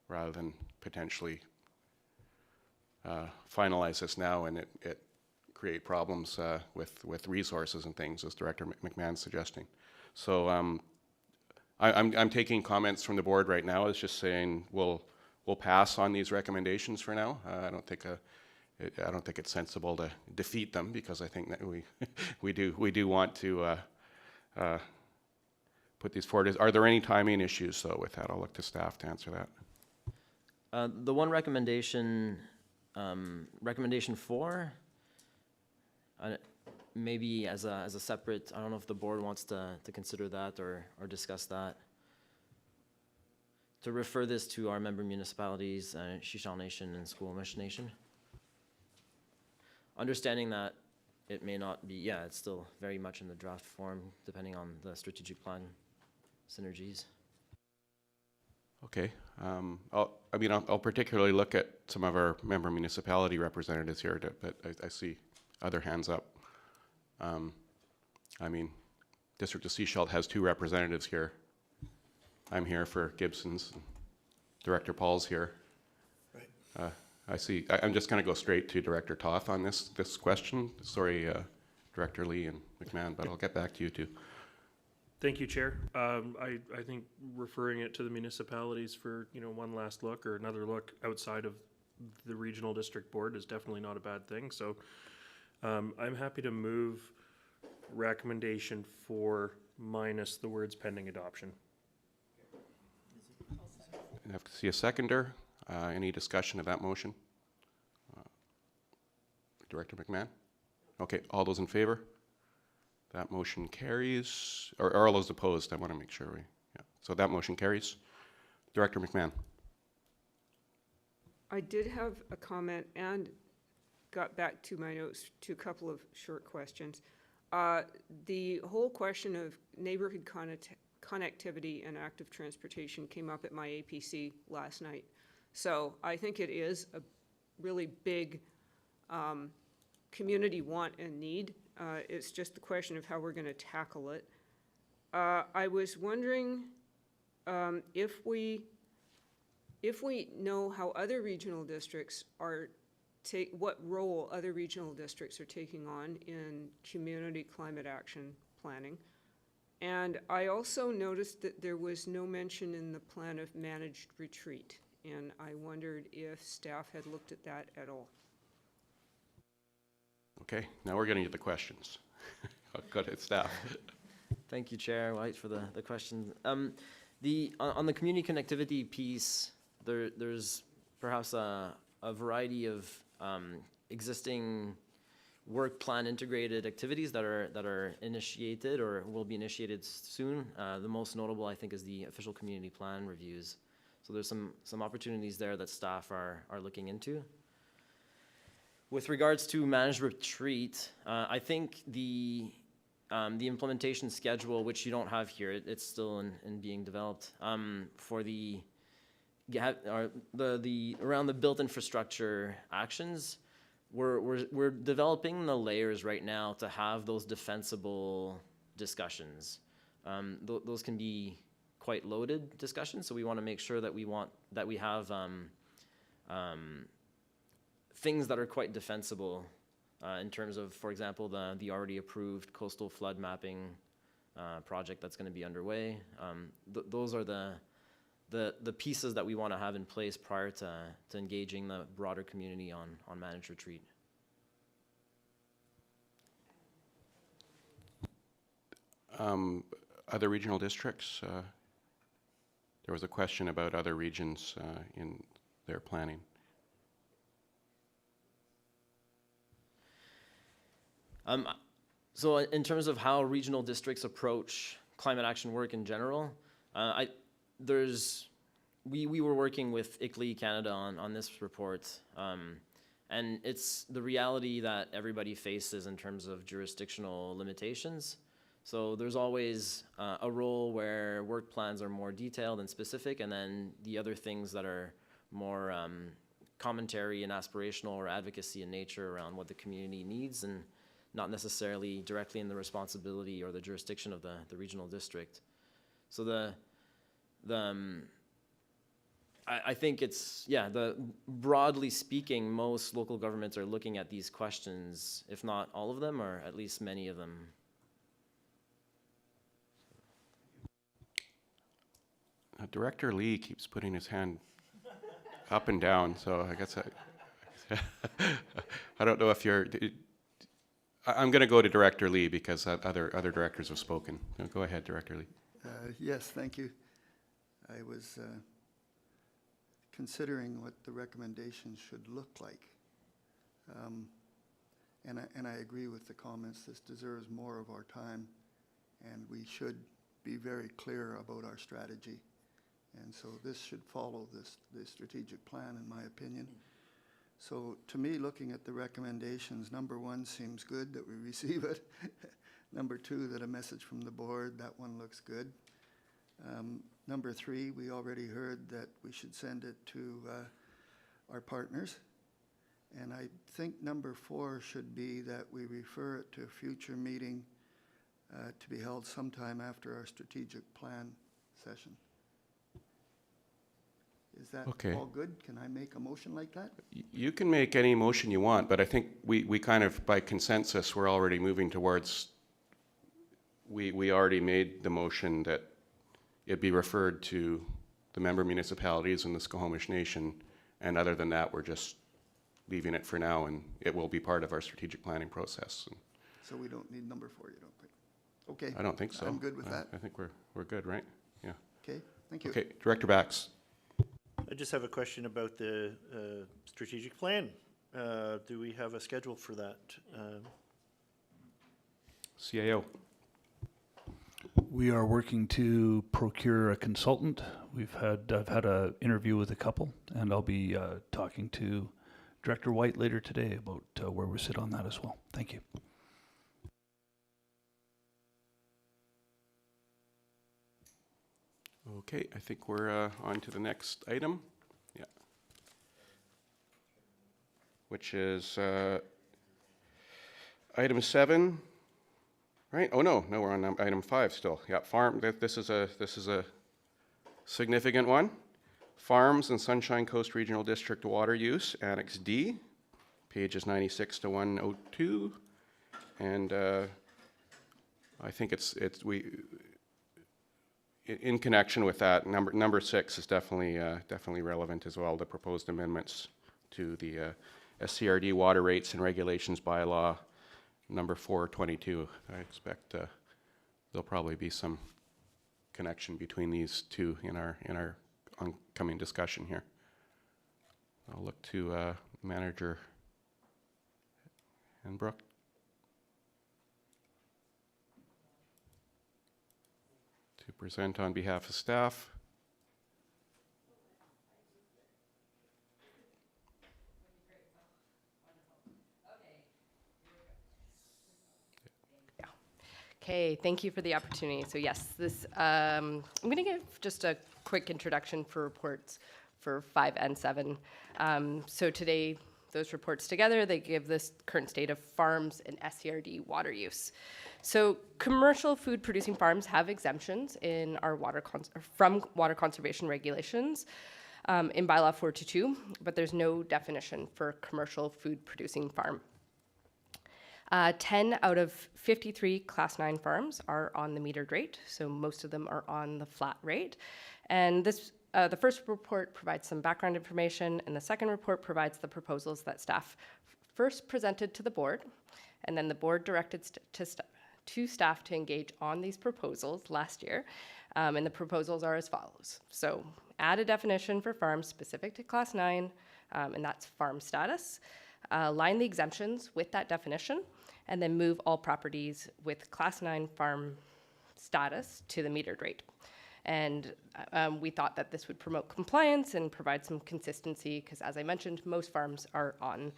A: rather than potentially finalize this now and it create problems with resources and things, as Director McMahon's suggesting. So I'm taking comments from the board right now as just saying we'll pass on these recommendations for now. I don't think it's sensible to defeat them, because I think that we do want to put these forward. Are there any timing issues though with that? I'll look to staff to answer that.
J: The one recommendation, recommendation 4, maybe as a separate, I don't know if the board wants to consider that or discuss that. To refer this to our member municipalities, Shishal Nation and Squamish Nation. Understanding that it may not be, it's still very much in the draft form, depending on the strategic plan synergies.
A: Okay. I'll particularly look at some of our member municipality representatives here, but I see other hands up. District of Sechelt has 2 representatives here. I'm here for Gibson's. Director Paul's here.
F: Right.
A: I see. I'm just going to go straight to Director Toth on this question. Sorry, Director Lee and McMahon, but I'll get back to you too.
M: Thank you, Chair. I think referring it to the municipalities for one last look or another look outside of the regional district board is definitely not a bad thing. So I'm happy to move recommendation 4 minus the words pending adoption.
A: I have to see a seconder. Any discussion of that motion? Director McMahon? Okay, all those in favor? That motion carries, or all those opposed? I want to make sure so that motion carries. Director McMahon?
C: I did have a comment and got back to my notes to a couple of short questions. The whole question of neighborhood connectivity and active transportation came up at my APC last night. So I think it is a really big community want and need. It's just the question of how we're going to tackle it. I was wondering if we know how other regional districts are what role other regional districts are taking on in community climate action planning. And I also noticed that there was no mention in the plan of managed retreat. And I wondered if staff had looked at that at all.
A: Okay, now we're getting to the questions. Go ahead, staff.
J: Thank you, Chair White, for the question. On the community connectivity piece, there's perhaps a variety of existing work plan integrated activities that are initiated or will be initiated soon. The most notable, I think, is the official community plan reviews. So there's some opportunities there that staff are looking into. With regards to managed retreat, I think the implementation schedule, which you don't have here, it's still in being developed, for around the built infrastructure actions, we're developing the layers right now to have those defensible discussions. Those can be quite loaded discussions, so we want to make sure that we have things that are quite defensible in terms of, for example, the already approved coastal flood mapping project that's going to be underway. Those are the pieces that we want to have in place prior to engaging the broader community on managed retreat.
A: Other regional districts, there was a question about other regions in their planning.
J: So in terms of how regional districts approach climate action work in general, we were working with ICLEI Canada on this report, and it's the reality that everybody faces in terms of jurisdictional limitations. So there's always a role where work plans are more detailed and specific, and then the other things that are more commentary and aspirational or advocacy in nature around what the community needs, and not necessarily directly in the responsibility or the jurisdiction of the regional district. So I think it's, broadly speaking, most local governments are looking at these questions, if not all of them, or at least many of them.
A: Director Lee keeps putting his hand up and down, so I guess I don't know if you're. I'm going to go to Director Lee because other directors have spoken. Go ahead, Director Lee.
G: Yes, thank you. I was considering what the recommendations should look like. And I agree with the comments. This deserves more of our time, and we should be very clear about our strategy. And so this should follow the strategic plan, in my opinion. So to me, looking at the recommendations, number 1 seems good that we receive it. Number 2, that a message from the board, that one looks good. Number 3, we already heard that we should send it to our partners. And I think number 4 should be that we refer it to a future meeting to be held sometime after our strategic plan session. Is that
A: Okay.
G: all good? Can I make a motion like that?
A: You can make any motion you want, but I think we kind of, by consensus, we're already moving towards, we already made the motion that it be referred to the member municipalities in the Squamish Nation, and other than that, we're just leaving it for now, and it will be part of our strategic planning process.
G: So we don't need number 4, you don't think? Okay.
A: I don't think so.
G: I'm good with that.
A: I think we're good, right? Yeah.
G: Okay, thank you.
A: Okay, Director Bax.
F: I just have a question about the strategic plan. Do we have a schedule for that?
A: CAO.
N: We are working to procure a consultant. I've had an interview with a couple, and I'll be talking to Director White later today about where we sit on that as well. Thank you.
A: Okay, I think we're on to the next item. Yeah. Which is item 7. Right? Oh no, we're on item 5 still. Yeah, farm. This is a significant one. Farms and Sunshine Coast Regional District water use, Annex D, pages 96 to 102, and I think in connection with that, number 6 is definitely relevant as well, the proposed amendments to the SCRD water rates and regulations bylaw, number 422. I expect there'll probably be some connection between these two in our oncoming discussion here. I'll look to Manager Enbrook. To present on behalf of staff.
O: Okay, thank you for the opportunity. So yes, I'm going to give just a quick introduction for reports for 5 and 7. So today, those reports together, they give this current state of farms and SCRD water use. So commercial food producing farms have exemptions in our from water conservation regulations in bylaw 422, but there's no definition for commercial food producing farm. 10 out of 53 Class 9 farms are on the metered rate, so most of them are on the flat rate. And this, the first report provides some background information, and the second report provides the proposals that staff first presented to the board, and then the board directed to staff to engage on these proposals last year. And the proposals are as follows. So add a definition for farms specific to Class 9, and that's farm status. Line the exemptions with that definition, and then move all properties with Class 9 farm status to the metered rate. And we thought that this would promote compliance and provide some consistency, because as I mentioned, most farms are on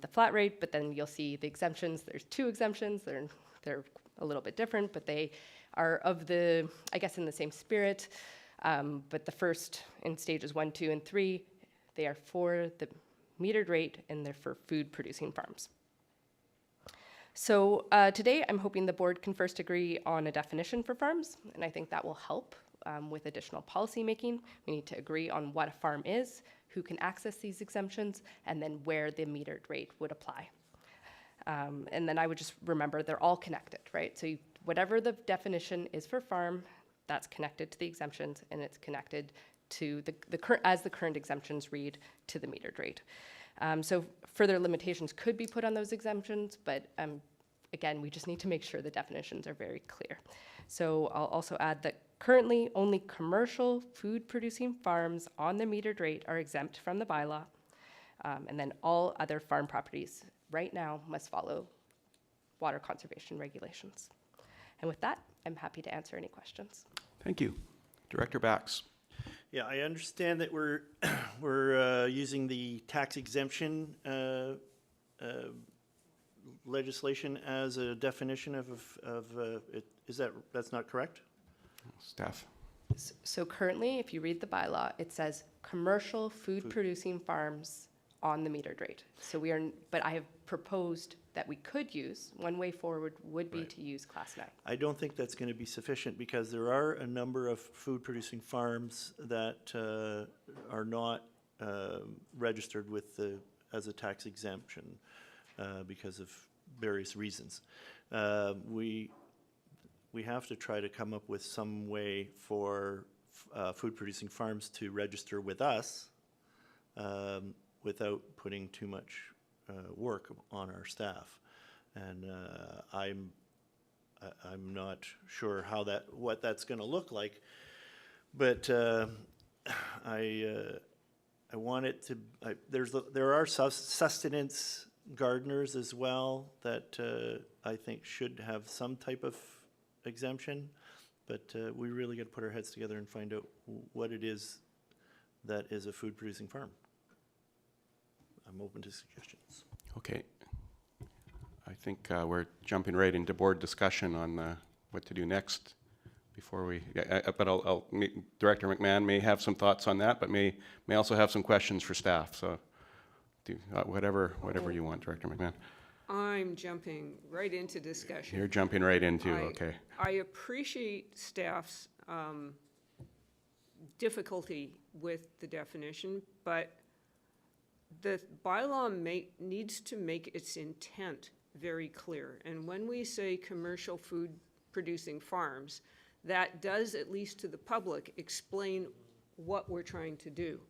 O: the flat rate, but then you'll see the exemptions. There's 2 exemptions. They're a little bit different, but they are I guess in the same spirit. But the first in stages 1, 2, and 3, they are for the metered rate, and they're for food producing farms. So today I'm hoping the board can first agree on a definition for farms, and I think that will help with additional policy making. We need to agree on what a farm is, who can access these exemptions, and then where the metered rate would apply. And then I would just remember they're all connected, right? So whatever the definition is for farm, that's connected to the exemptions, and it's connected to as the current exemptions read, to the metered rate. So further limitations could be put on those exemptions, but again, we just need to make sure the definitions are very clear. So I'll also add that currently only commercial food producing farms on the metered rate are exempt from the bylaw, and then all other farm properties right now must follow water conservation regulations. And with that, I'm happy to answer any questions.
A: Thank you. Director Bax.
F: Yeah, I understand that we're using the tax exemption legislation as a definition of it. That's not correct?
A: Staff.
O: So currently, if you read the bylaw, it says commercial food producing farms on the metered rate. So but I have proposed that we could use, one way forward would be to use Class 9.
F: I don't think that's going to be sufficient, because there are a number of food producing farms that are not registered as a tax exemption because of various reasons. We have to try to come up with some way for food producing farms to register with us without putting too much work on our staff. And I'm not sure what that's going to look like, but I want it to. There are sustenance gardeners as well that I think should have some type of exemption, but we really got to put our heads together and find out what it is that is a food producing farm. I'm open to suggestions.
A: Okay. I think we're jumping right into board discussion on what to do next. Before we, but Director McMahon may have some thoughts on that, but may also have some questions for staff. So, whatever you want, Director McMahon.
C: I'm jumping right into discussion.
A: You're jumping right into, okay.
C: I appreciate staff's difficulty with the definition, but the bylaw needs to make its intent very clear. And when we say commercial food producing farms, that does, at least to the public, explain what we're trying to do.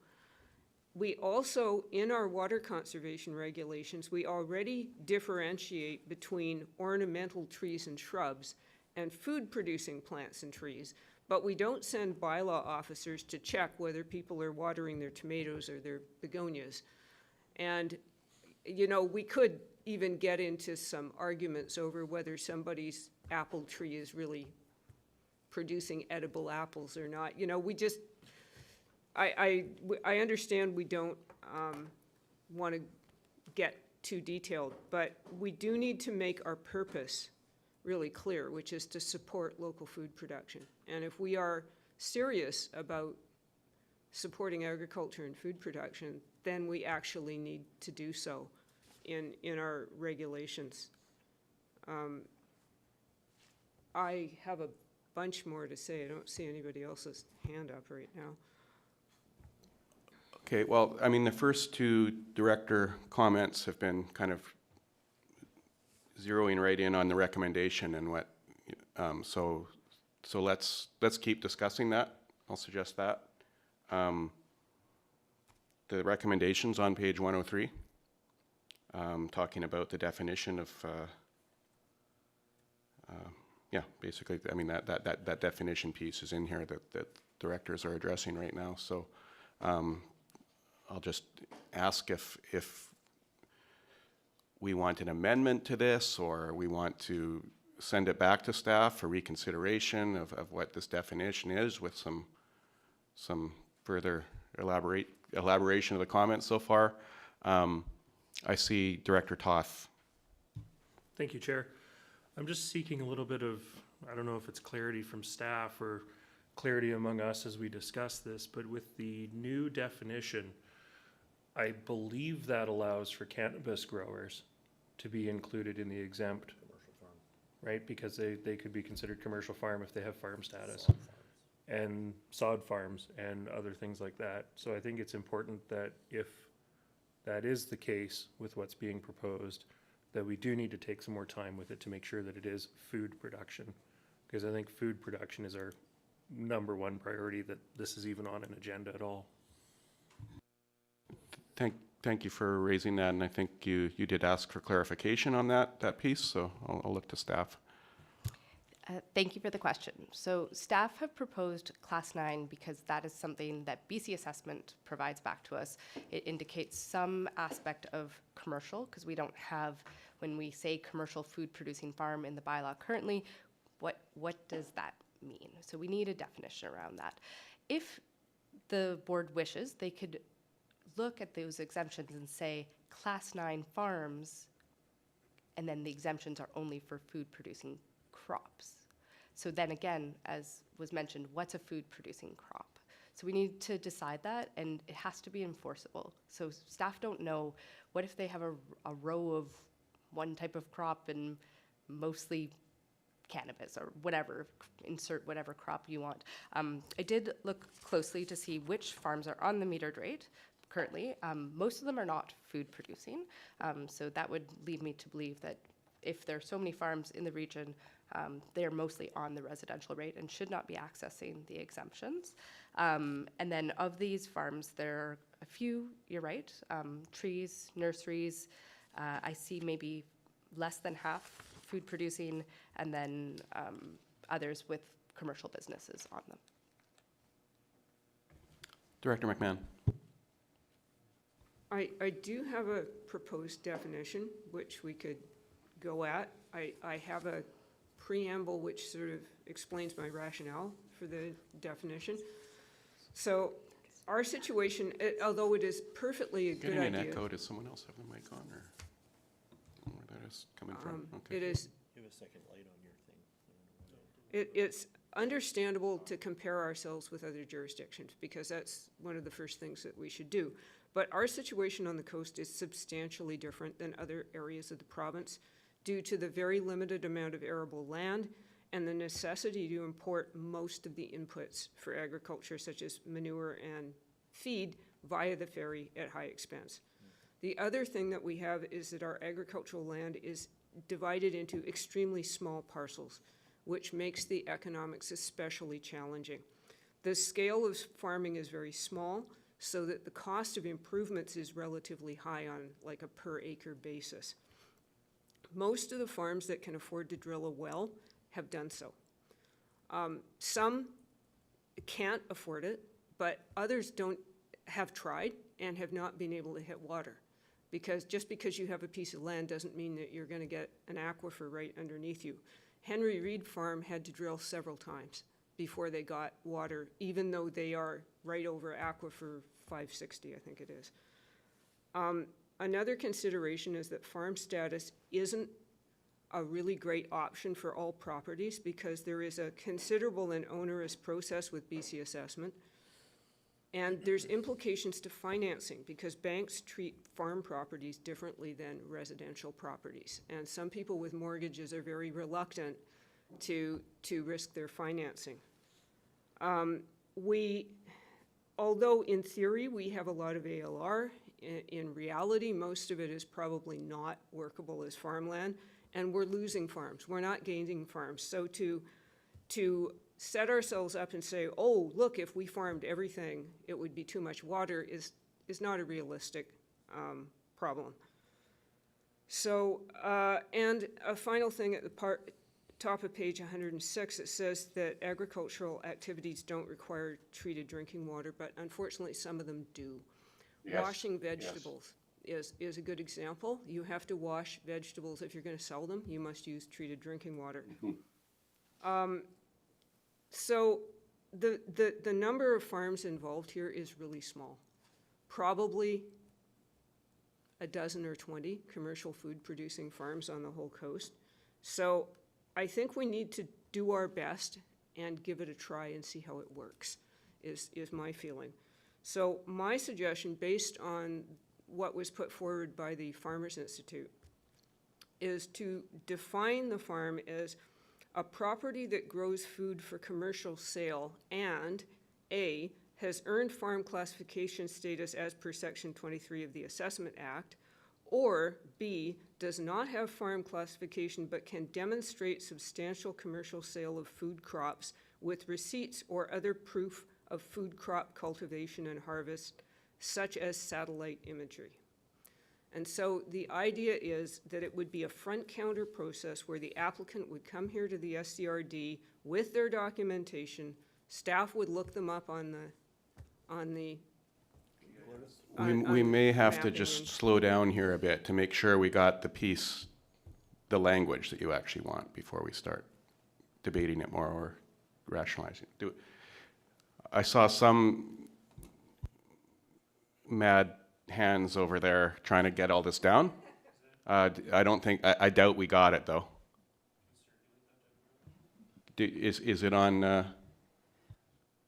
C: We also, in our water conservation regulations, we already differentiate between ornamental trees and shrubs and food-producing plants and trees, but we don't send bylaw officers to check whether people are watering their tomatoes or their begonias. And, you know, we could even get into some arguments over whether somebody's apple tree is really producing edible apples or not. You know, we just, I understand we don't want to get too detailed, but we do need to make our purpose really clear, which is to support local food production. And if we are serious about supporting agriculture and food production, then we actually need to do so in our regulations. I have a bunch more to say. I don't see anybody else's hand up right now.
A: Okay, well, I mean, the first two director comments have been kind of zeroing right in on the recommendation and what, so let's keep discussing that. I'll suggest that. The recommendations on page 103, talking about the definition of, yeah, basically, I mean, that definition piece is in here that directors are addressing right now. So I'll just ask if we want an amendment to this, or we want to send it back to staff for reconsideration of what this definition is with some further elaboration of the comments so far. I see Director Toth.
M: Thank you, Chair. I'm just seeking a little bit of, I don't know if it's clarity from staff or clarity among us as we discuss this, but with the new definition, I believe that allows for cannabis growers to be included in the exempt. Commercial farm. Right, because they could be considered commercial farm if they have farm status. And sod farms and other things like that. So I think it's important that if that is the case with what's being proposed, that we do need to take some more time with it to make sure that it is food production. Because I think food production is our #1 priority, that this is even on an agenda at all.
A: Thank you for raising that, and I think you did ask for clarification on that piece, so I'll look to staff.
O: Thank you for the question. So staff have proposed Class 9 because that is something that BC Assessment provides back to us. It indicates some aspect of commercial, because we don't have, when we say commercial food producing farm in the bylaw currently, what does that mean? So we need a definition around that. If the board wishes, they could look at those exemptions and say Class 9 farms, and then the exemptions are only for food producing crops. So then again, as was mentioned, what's a food producing crop? So we need to decide that, and it has to be enforceable. So staff don't know, what if they have a row of one type of crop and mostly cannabis or whatever, insert whatever crop you want. I did look closely to see which farms are on the metered rate currently. Most of them are not food producing. So that would lead me to believe that if there are so many farms in the region, they are mostly on the residential rate and should not be accessing the exemptions. And then of these farms, there are a few, you're right, trees, nurseries. I see maybe less than half food producing, and then others with commercial businesses on them.
A: Director McMahon.
C: I do have a proposed definition, which we could go at. I have a preamble which sort of explains my rationale for the definition. So our situation, although it is perfectly a good idea.
A: Getting an echo. Does someone else have the mic on, or where that is coming from? Okay.
C: It is.
F: You have a second light on your thing.
C: It's understandable to compare ourselves with other jurisdictions, because that's one of the first things that we should do. But our situation on the coast is substantially different than other areas of the province due to the very limited amount of arable land and the necessity to import most of the inputs for agriculture, such as manure and feed, via the ferry at high expense. The other thing that we have is that our agricultural land is divided into extremely small parcels. which makes the economics especially challenging. The scale of farming is very small, so that the cost of improvements is relatively high on like a per acre basis. Most of the farms that can afford to drill a well have done so. Some can't afford it, but others have tried and have not been able to hit water. Because just because you have a piece of land doesn't mean that you're going to get an aquifer right underneath you. Henry Reed Farm had to drill several times before they got water, even though they are right over aquifer 560, I think it is. Another consideration is that farm status isn't a really great option for all properties because there is a considerable and onerous process with BC assessment. And there's implications to financing because banks treat farm properties differently than residential properties. And some people with mortgages are very reluctant to risk their financing. Although in theory we have a lot of ALR, in reality most of it is probably not workable as farmland, and we're losing farms. We're not gaining farms. So to set ourselves up and say, oh, look, if we farmed everything, it would be too much water is not a realistic problem. So, and a final thing at the top of page 106, it says that agricultural activities don't require treated drinking water, but unfortunately some of them do.
K: Yes,
C: Washing vegetables is a good example. You have to wash vegetables if you're going to sell them. You must use treated drinking water. So the number of farms involved here is really small. Probably a dozen or 20 commercial food producing farms on the whole coast. So I think we need to do our best and give it a try and see how it works, is my feeling. So my suggestion, based on what was put forward by the Farmers Institute, is to define the farm as a property that grows food for commercial sale and A, has earned farm classification status as per Section 23 of the Assessment Act, or B, does not have farm classification but can demonstrate substantial commercial sale of food crops with receipts or other proof of food crop cultivation and harvest, such as satellite imagery. And so the idea is that it would be a front counter process where the applicant would come here to the SCRD with their documentation, staff would look them up on the
A: We may have to
C: mapping
A: just
C: and-
A: slow down here a bit to make sure we got the language that you actually want before we start debating it more or rationalizing it. I saw some mad hands over there trying to get all this down. I doubt we got it though. Is it on,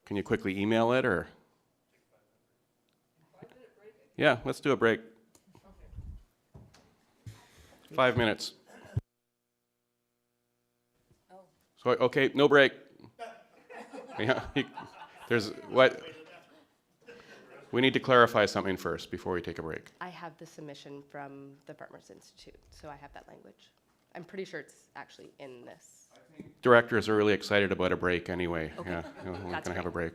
A: can you quickly email it or? Yeah, let's do a break. 5 minutes. So, okay, no break. Yeah, there's what? We need to clarify something first before we take a break.
O: I have the submission from the Farmers Institute, so I have that language. I'm pretty sure it's actually in this.
A: Directors are really excited about a break anyway.
O: Okay.
A: Yeah, we're going
O: That's
A: to have a break.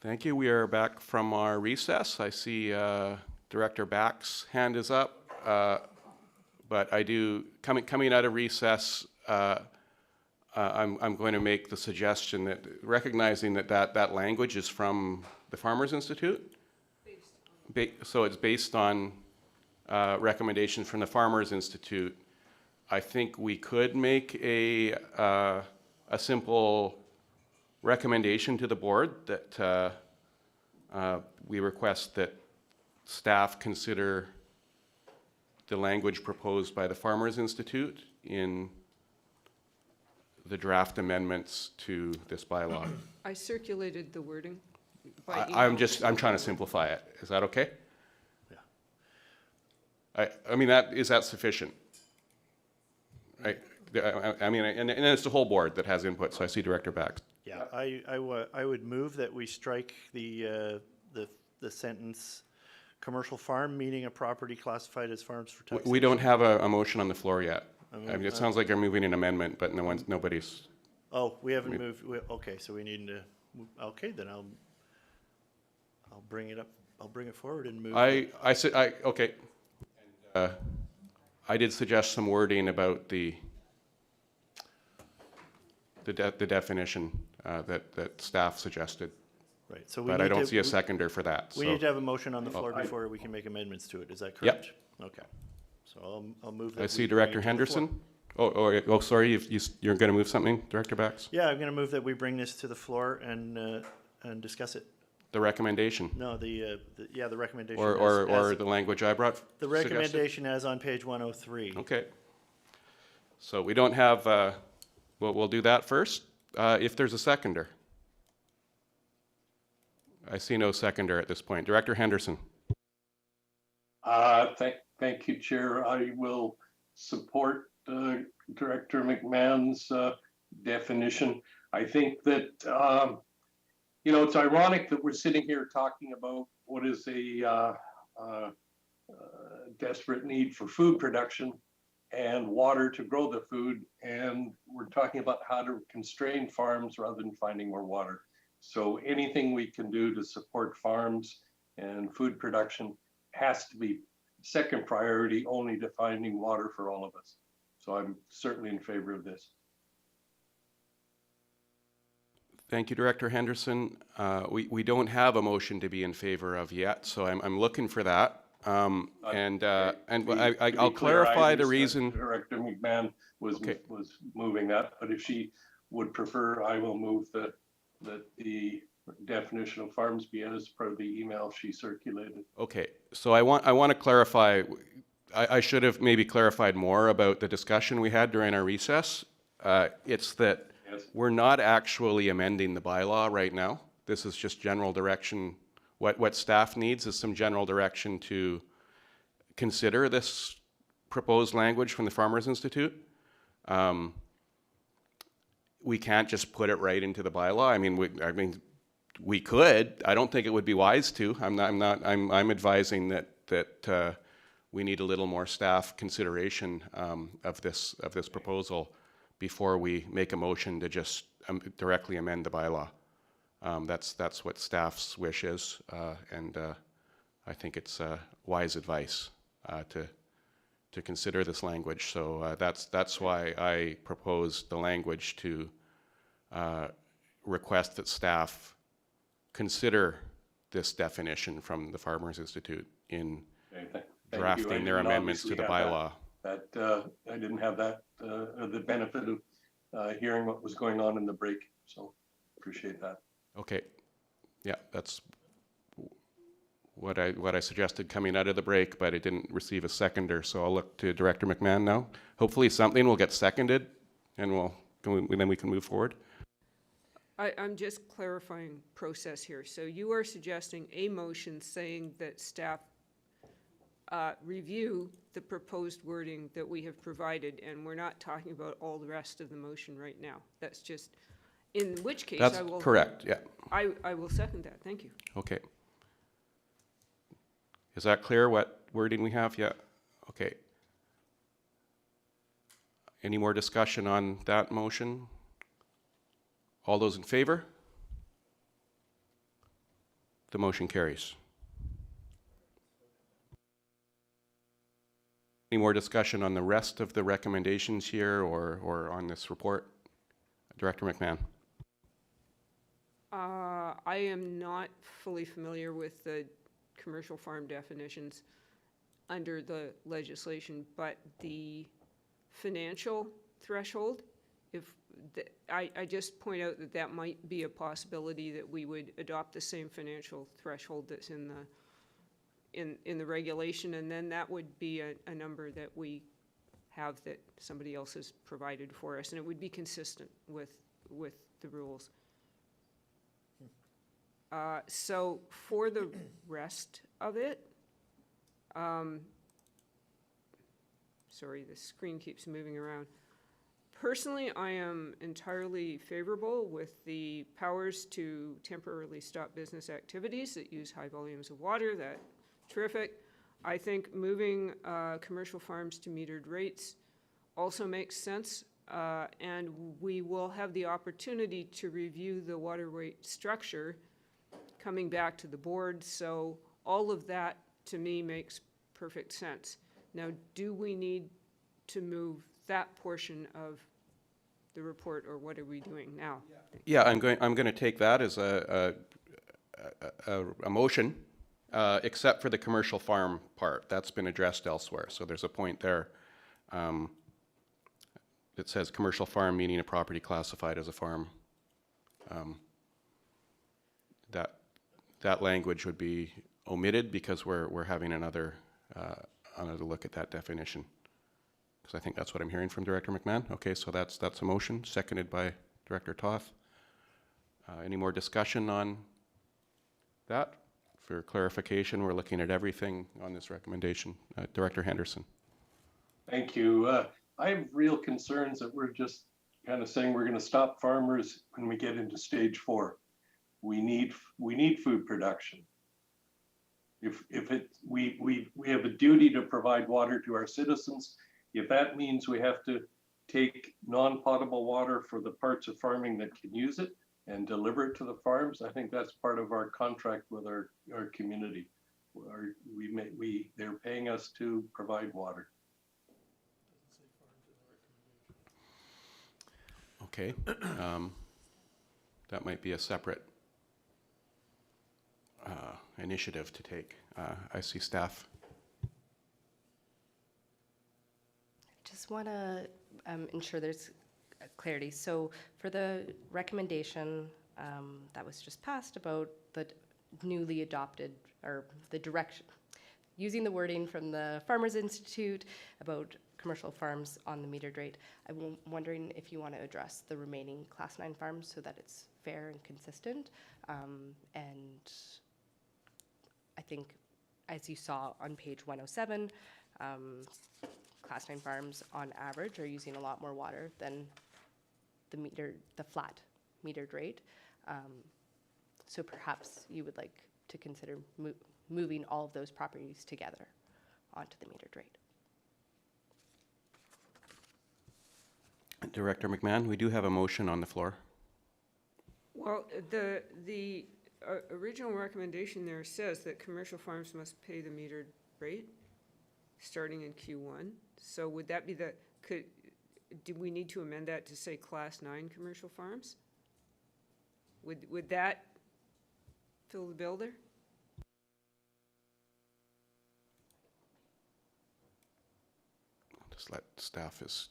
A: Thank you. We are back from our recess. I see Director Back's hand is up, but I do, coming out of recess, I'm going to make the suggestion that, recognizing that language is from the Farmers Institute, so it's based on recommendations from the Farmers Institute. I think we could make a simple recommendation to the board that we request that staff consider the language proposed by the Farmers Institute in the draft amendments to this bylaw.
C: I circulated the wording by
A: I'm
C: email.
A: I'm trying to simplify it. Is that okay?
F: Yeah.
A: I mean, is that sufficient? I mean, and it's the whole board that has input, so I see Director Back.
F: Yeah, I would move that we strike the sentence, commercial farm, meaning a property classified as farms for taxation.
A: We don't have a motion on the floor yet. I mean, it sounds like you're moving an amendment, but nobody's.
F: Oh, we haven't moved, okay, so we need to, okay, then I'll bring it up, I'll bring it forward and move.
A: Okay. I did suggest some wording about the definition that staff suggested.
F: Right, so we
A: But
F: need
A: I don't
F: to-
A: see a seconder for that.
F: We
A: so-
F: need to have a motion on the floor before we can make amendments to it, is that correct? Okay, so I'll move that.
A: I
F: we
A: see
F: bring it
A: Director
F: to the floor.
A: Henderson. Oh, sorry, you're going to move something, Director Bax?
F: Yeah, I'm gonna move that we bring this to the floor and discuss it.
A: The recommendation,
F: No, the recommendation.
A: or the language I brought?
F: The
A: suggested?
F: recommendation as on page 103.
A: Okay. So we don't have, we'll do that first. If there's a seconder. I see no seconder at this point. Director Henderson.
K: Thank you, Chair. I will support Director McMahon's definition. I think that, it's ironic that we're sitting here talking about what is a desperate need for food production and water to grow the food, and we're talking about how to constrain farms rather than finding more water. So anything we can do to support farms and food production has to be second priority only to finding water for all of us. So I'm certainly in favor of this.
A: Thank you, Director Henderson. We don't have a motion to be in favor of yet, so I'm looking for that. I'll clarify the reason.
K: Director McMahon was moving that, but if she would prefer, I will move that the definition of farms be as per the email she circulated.
A: Okay, so I want to clarify. I should have maybe clarified more about the discussion we had during our recess. It's that we're not actually amending the bylaw right now. This is just general direction. What staff needs is some general direction to consider this proposed language from the Farmers Institute. We can't just put it right into the bylaw. I mean, we could. I don't think it would be wise to. I'm advising that we need a little more staff consideration of this proposal before we make a motion to just directly amend the bylaw. That's what staff's wish is, and I think it's wise advice to consider this language. So that's why I proposed the language to request that staff consider this definition from the Farmers Institute in drafting their amendments to the bylaw.
K: I didn't have that, the benefit of hearing what was going on in the break, so appreciate that.
A: Okay, yeah, that's what I suggested coming out of the break, but it didn't receive a seconder, so I'll look to Director McMahon now. Hopefully something will get seconded, and then we can move forward.
C: I'm just clarifying process here. So you are suggesting a motion saying that staff review the proposed wording that we have provided, and we're not talking about all the rest of the motion right now. That's just, in which case
A: That's
C: I will.
A: correct, yeah.
C: I will second that. Thank you.
A: Okay. Is that clear what wording we have? Yeah, okay. Any more discussion on that motion? All those in favor? The motion carries. Any more discussion on the rest of the recommendations here or on this report? Director McMahon.
C: I am not fully familiar with the commercial farm definitions under the legislation, but the financial threshold, I just point out that that might be a possibility that we would adopt the same financial threshold that's in the regulation, and then that would be a number that we have that somebody else has provided for us, and it would be consistent with the rules. So for the rest of it, sorry, the screen keeps moving around. Personally, I am entirely favorable with the powers to temporarily stop business activities that use high volumes of water. That's terrific. I think moving commercial farms to metered rates also makes sense. And we will have the opportunity to review the water rate structure coming back to the board. So all of that, to me, makes perfect sense. Now, do we need to move that portion of the report, or what are we doing now?
A: Yeah, I'm going to take that as a motion, except for the commercial farm part. That's been addressed elsewhere. So there's a point there. It says commercial farm, meaning a property classified as a farm. That language would be omitted because we're having another look at that definition. Because I think that's what I'm hearing from Director McMahon. Okay, so that's a motion, seconded by Director Toth. Any more discussion on that? For clarification, we're looking at everything on this recommendation. Director Henderson.
K: Thank you. I have real concerns that we're just kind of saying we're going to stop farmers when we get into stage 4. We need food production. We have a duty to provide water to our citizens. If that means we have to take non-potable water for the parts of farming that can use it and deliver it to the farms, I think that's part of our contract with our community. They're paying us to provide water.
A: Okay, that might be a separate initiative to take. I see staff.
O: Just want to ensure there's clarity. So for the recommendation that was just passed about the newly adopted, or the direction, using the wording from the Farmers Institute about commercial farms on the metered rate, I'm wondering if you want to address the remaining Class 9 farms so that it's fair and consistent. And I think, as you saw on page 107, Class 9 farms on average are using a lot more water than the flat metered rate. So perhaps you would like to consider moving all of those properties together onto the metered rate.
A: Director McMahon, we do have a motion on the floor.
C: Well, the original recommendation there says that commercial farms must pay the metered rate starting in Q1. So would that be do we need to amend that to say Class 9 commercial farms? Would that fill the bill there?
A: Just let staff is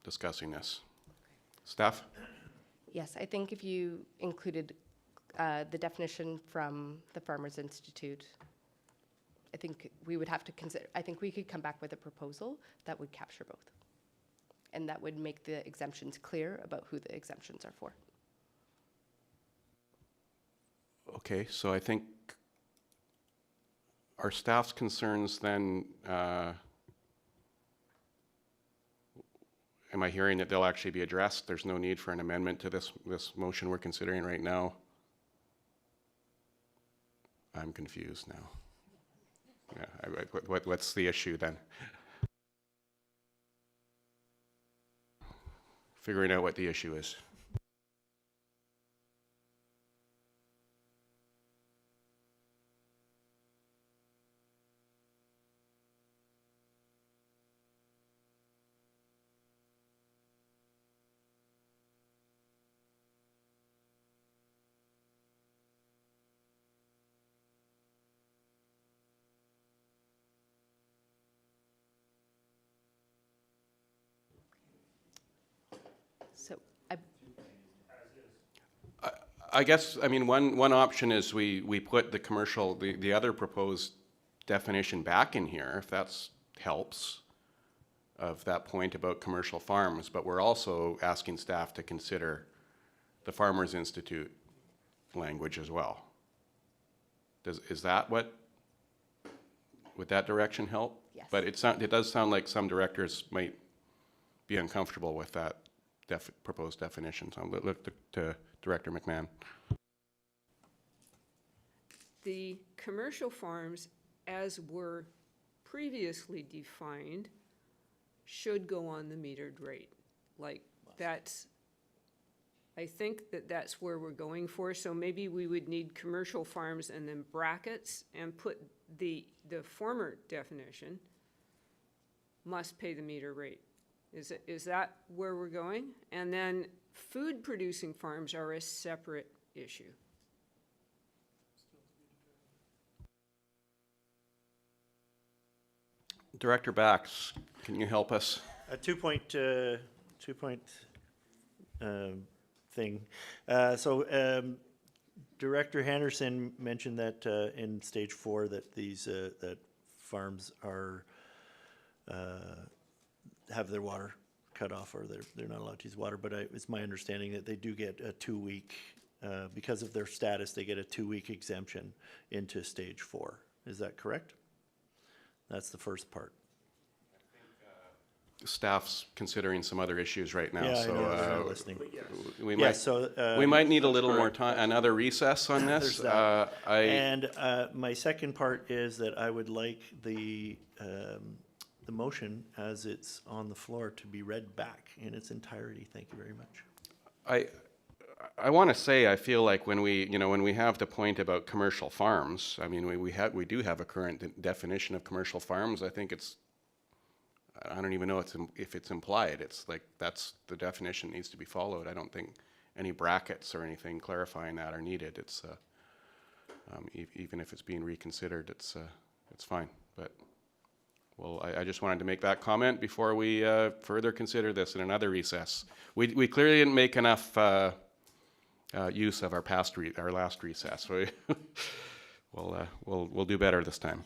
A: discussing this. Staff?
O: Yes, I think if you included the definition from the Farmers Institute, I think we would have to consider, I think we could come back with a proposal that would capture both. And that would make the exemptions clear about who the exemptions are for.
A: Okay, so I think our staff's concerns then, am I hearing that they'll actually be addressed? There's no need for an amendment to this motion we're considering right now? I'm confused now. Yeah, what's the issue then? Figuring out what the issue is.
O: So I,
A: I guess, I mean, one option is we put the commercial, the other proposed definition back in here, if that's helps, of that point about commercial farms, but we're also asking staff to consider the Farmers Institute language as well. Is that what, would that direction help?
B: Yes.
A: But it does sound like some directors might be uncomfortable with that proposed definition, so I'll look to Director McMahon.
C: The commercial farms, as were previously defined, should go on the metered rate. Like, that's, I think that's where we're going for, so maybe we would need commercial farms and then brackets and put the former definition, must pay the meter rate. Is that where we're going? And then food producing farms are a separate issue.
A: Director Bax, can you help us?
F: A two-point thing. Director Henderson mentioned that in stage 4 that these that farms are have their water cut off, or they're not allowed to use water. But it's my understanding that they do get a 2-week because of their status. They get a 2-week exemption into stage 4. Is that correct? That's the first part.
A: Staff's considering some other issues right now,
F: Yeah, I
A: so
F: know, they're not listening.
A: we
F: Yeah,
A: might
F: so,
A: we might need a little more time, another recess on
F: There's
A: this.
F: that.
A: I
F: And my second part is that I would like the motion as it's on the floor to be read back in its entirety. Thank you very much.
A: I want to say, I feel like when we have the point about commercial farms, I mean, we do have a current definition of commercial farms. I think I don't even know if it's implied. It's like that's the definition needs to be followed. I don't think any brackets or anything clarifying that are needed. It's even if it's being reconsidered, it's fine. But well, I just wanted to make that comment before we further consider this in another recess. We clearly didn't make enough use of our last recess. We'll do better this time.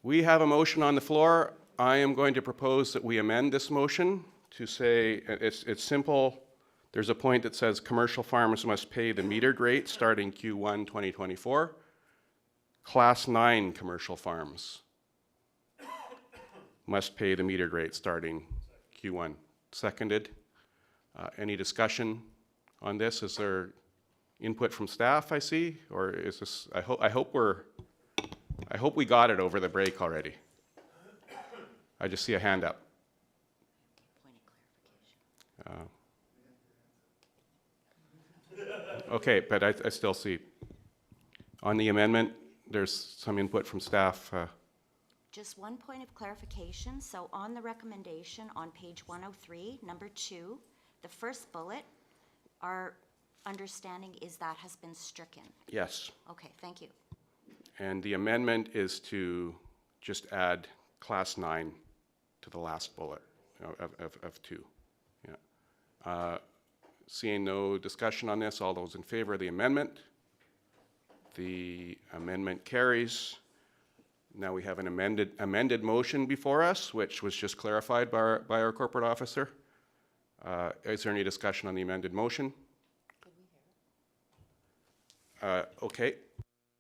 A: We have a motion on the floor. I am going to propose that we amend this motion to say, it's simple. There's a point that says commercial farmers must pay the metered rate starting Q1 2024. Class 9 commercial farms must pay the metered rate starting Q1. Seconded. Any discussion on this? Is there input from staff, I see? Or is this, I hope we got it over the break already. I just see a hand up. Okay, but I still see. On the amendment, there's some input from staff.
P: Just one point of clarification. So on the recommendation on page 103, number 2, the first bullet, our understanding is that has been stricken.
A: Yes.
P: Okay, thank you.
A: And the amendment is to just add class 9 to the last bullet of 2. Yeah. Seeing no discussion on this, all those in favor of the amendment? The amendment carries. Now we have an amended motion before us, which was just clarified by our corporate officer. Is there any discussion on the amended motion? Okay.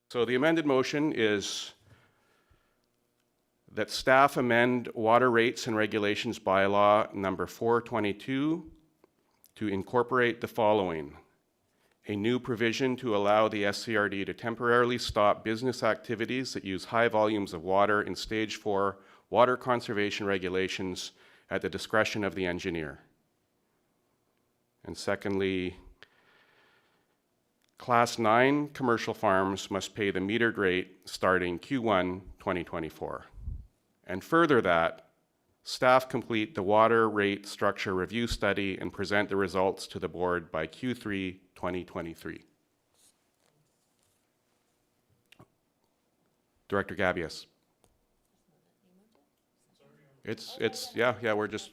A: So the amended motion is that staff amend water rates and regulations bylaw number 422 to incorporate the following: a new provision to allow the SCRD to temporarily stop business activities that use high volumes of water in Stage 4 water conservation regulations at the discretion of the engineer. And secondly, Class 9 commercial farms must pay the metered rate starting Q1 2024. And further that, staff complete the water rate structure review study and present the results to the board by Q3 2023. Director Gabius.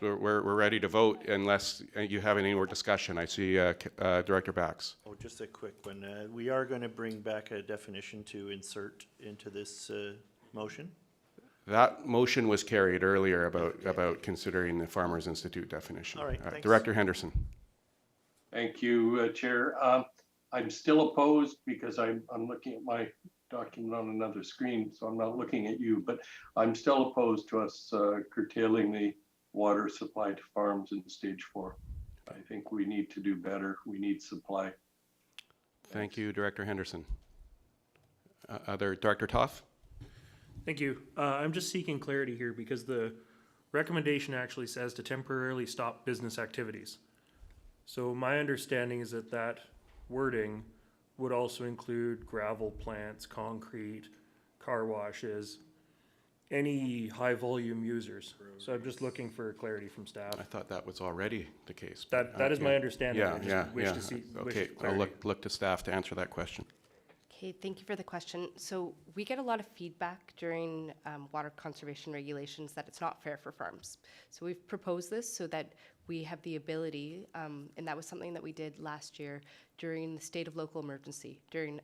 A: We're ready to vote unless you have any more discussion. I see Director Bax.
F: Oh, just a quick one. We are going to bring back a definition to insert into this motion.
A: That motion was carried earlier about considering the Farmers Institute definition.
F: All right, thanks.
A: Director Henderson.
K: Thank you, Chair. I'm still opposed because I'm looking at my document on another screen, so I'm not looking at you, but I'm still opposed to us curtailing the water supply to farms in Stage 4. I think we need to do better. We need supply.
A: Thank you, Director Henderson. Director Toth?
M: Thank you. I'm just seeking clarity here because the recommendation actually says to temporarily stop business activities. So my understanding is that wording would also include gravel plants, concrete, car washes, any high volume users. So I'm just looking for clarity from staff.
A: I thought that was already the case.
M: That is my understanding. I just wish
A: yeah.
M: to see
A: Okay, I'll look to staff to answer that question.
O: Okay, thank you for the question. So we get a lot of feedback during water conservation regulations that it's not fair for farms. So we've proposed this so that we have the ability, and that was something that we did last year during the state of local emergency, during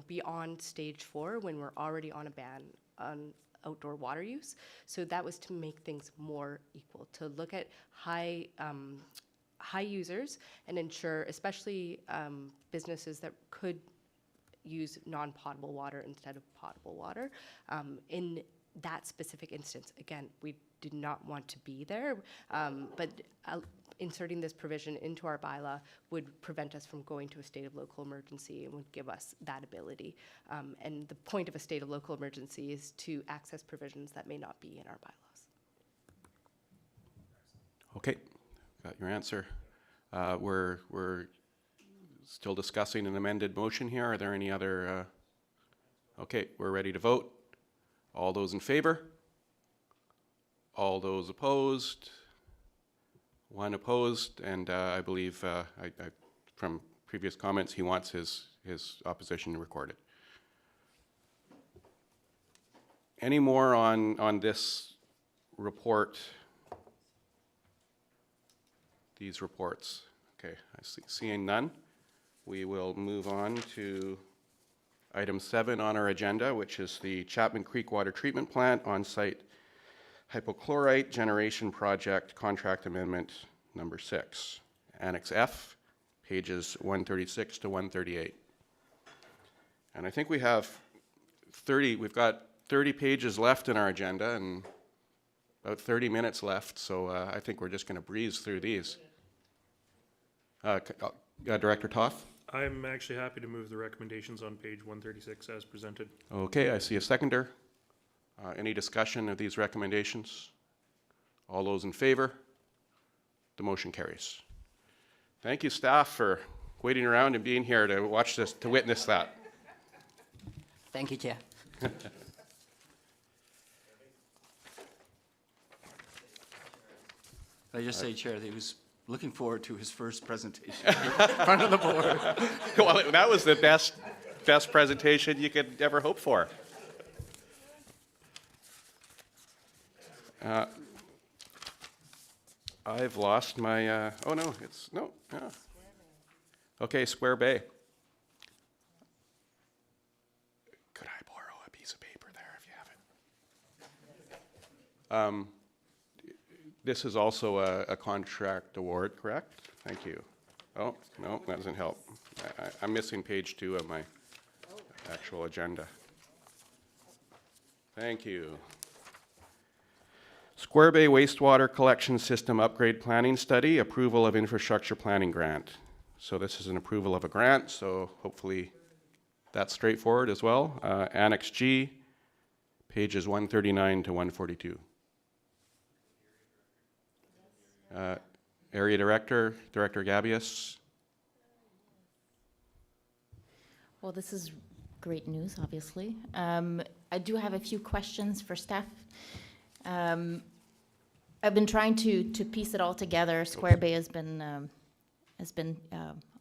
O: beyond Stage 4 when we're already on a ban on outdoor water use. So that was to make things more equal, to look at high users and ensure, especially businesses that could use non-potable water instead of potable water. In that specific instance, again, we did not want to be there, but inserting this provision into our bylaw would prevent us from going to a state of local emergency and would give us that ability. And the point of a state of local emergency is to access provisions that may not be in our bylaws.
A: Okay, got your answer. We're still discussing an amended motion here. Are there any other? Okay, we're ready to vote. All those in favor? All those opposed? One opposed, and I believe from previous comments, he wants his opposition recorded. Any more on this report? These reports. Okay, seeing none, we will move on to item 7 on our agenda, which is the Chapman Creek Water Treatment Plant on-site hypochlorite generation project contract amendment number 6. Annex F, pages 136 to 138. And I think we've got 30 pages left in our agenda and about 30 minutes left, so I think we're just going to breeze through these. Director Toth?
M: I'm actually happy to move the recommendations on page 136 as presented.
A: Okay, I see a seconder. Any discussion of these recommendations? All those in favor? The motion carries. Thank you, staff, for waiting around and being here to watch this, to witness that.
Q: Thank you, Chair. I just say, Chair, that he was looking forward to his first presentation in front of the board.
A: Well, that was the best presentation you could ever hope for. I've lost my, oh no, it's, no. Okay, Square Bay. Could I borrow a piece of paper there if you have it? This is also a contract award, correct? Thank you. Oh, no, that doesn't help. I'm missing page 2 of my actual agenda. Thank you. Square Bay Wastewater Collection System Upgrade Planning Study, approval of infrastructure planning grant. So this is an approval of a grant, so hopefully that's straightforward as well. Annex G, pages 139 to 142. Area Director, Director Gabius.
B: Well, this is great news, obviously. I do have a few questions for staff. I've been trying to piece it all together. Square Bay has been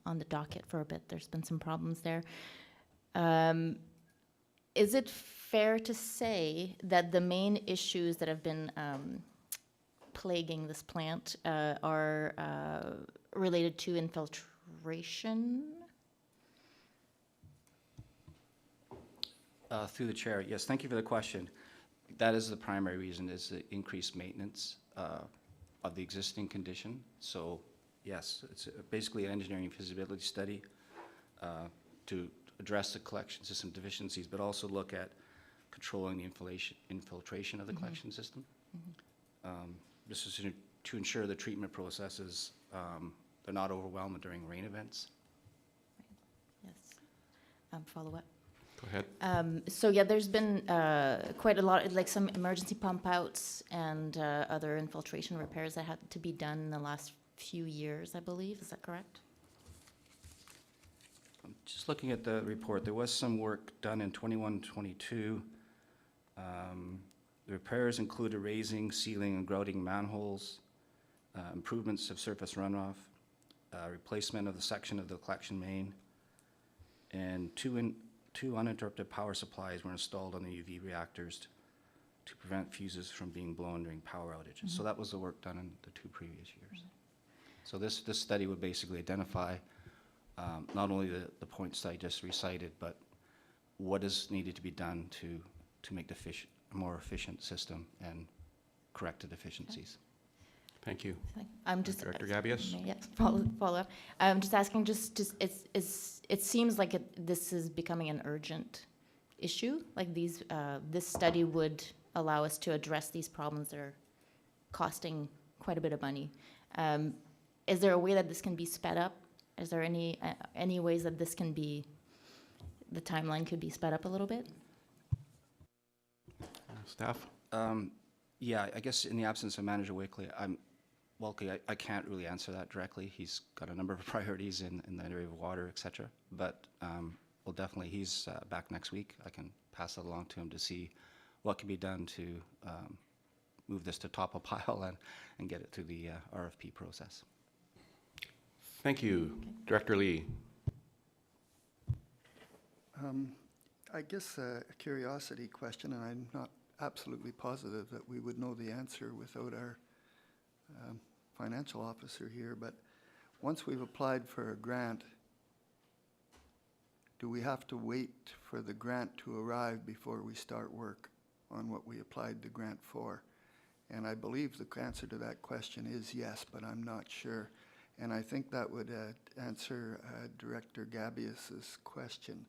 B: on the docket for a bit. There's been some problems there. Is it fair to say that the main issues that have been plaguing this plant are related to infiltration?
Q: Through the chair, yes, thank you for the question. That is the primary reason, is the increased maintenance of the existing condition. So yes, it's basically an engineering feasibility study to address the collection system deficiencies, but also look at controlling the infiltration of the collection system. This is to ensure the treatment processes, they're not overwhelmed during rain events.
B: Yes. Follow up.
A: Go ahead.
B: So yeah, there's been quite a lot, like some emergency pump outs and other infiltration repairs that had to be done in the last few years, I believe. Is that correct?
Q: Just looking at the report, there was some work done in 21-22. The repairs included raising, sealing, and grouting manholes, improvements of surface runoff, replacement of the section of the collection main, and two uninterrupted power supplies were installed on the UV reactors to prevent fuses from being blown during power outages. So that was the work done in the 2 previous years. So this study would basically identify not only the points that I just recited, but what is needed to be done to make the a more efficient system and correct the deficiencies.
A: Thank you.
B: I'm just
A: Director Gabius?
B: Yes, follow up. I'm just asking. It seems like this is becoming an urgent issue. Like this study would allow us to address these problems that are costing quite a bit of money. Is there a way that this can be sped up? Is there any ways that this can be, the timeline could be sped up a little bit?
A: Staff?
Q: Yeah, I guess in the absence of Manager Wakely, I can't really answer that directly. He's got a number of priorities in the area of water, et cetera. But well, definitely, he's back next week. I can pass that along to him to see what can be done to move this to top of pile and get it through the RFP process.
A: Thank you. Director Lee.
G: I guess a curiosity question, and I'm not absolutely positive that we would know the answer without our financial officer here, but once we've applied for a grant, do we have to wait for the grant to arrive before we start work on what we applied the grant for? And I believe the answer to that question is yes, but I'm not sure. And I think that would answer Director Gabius's question,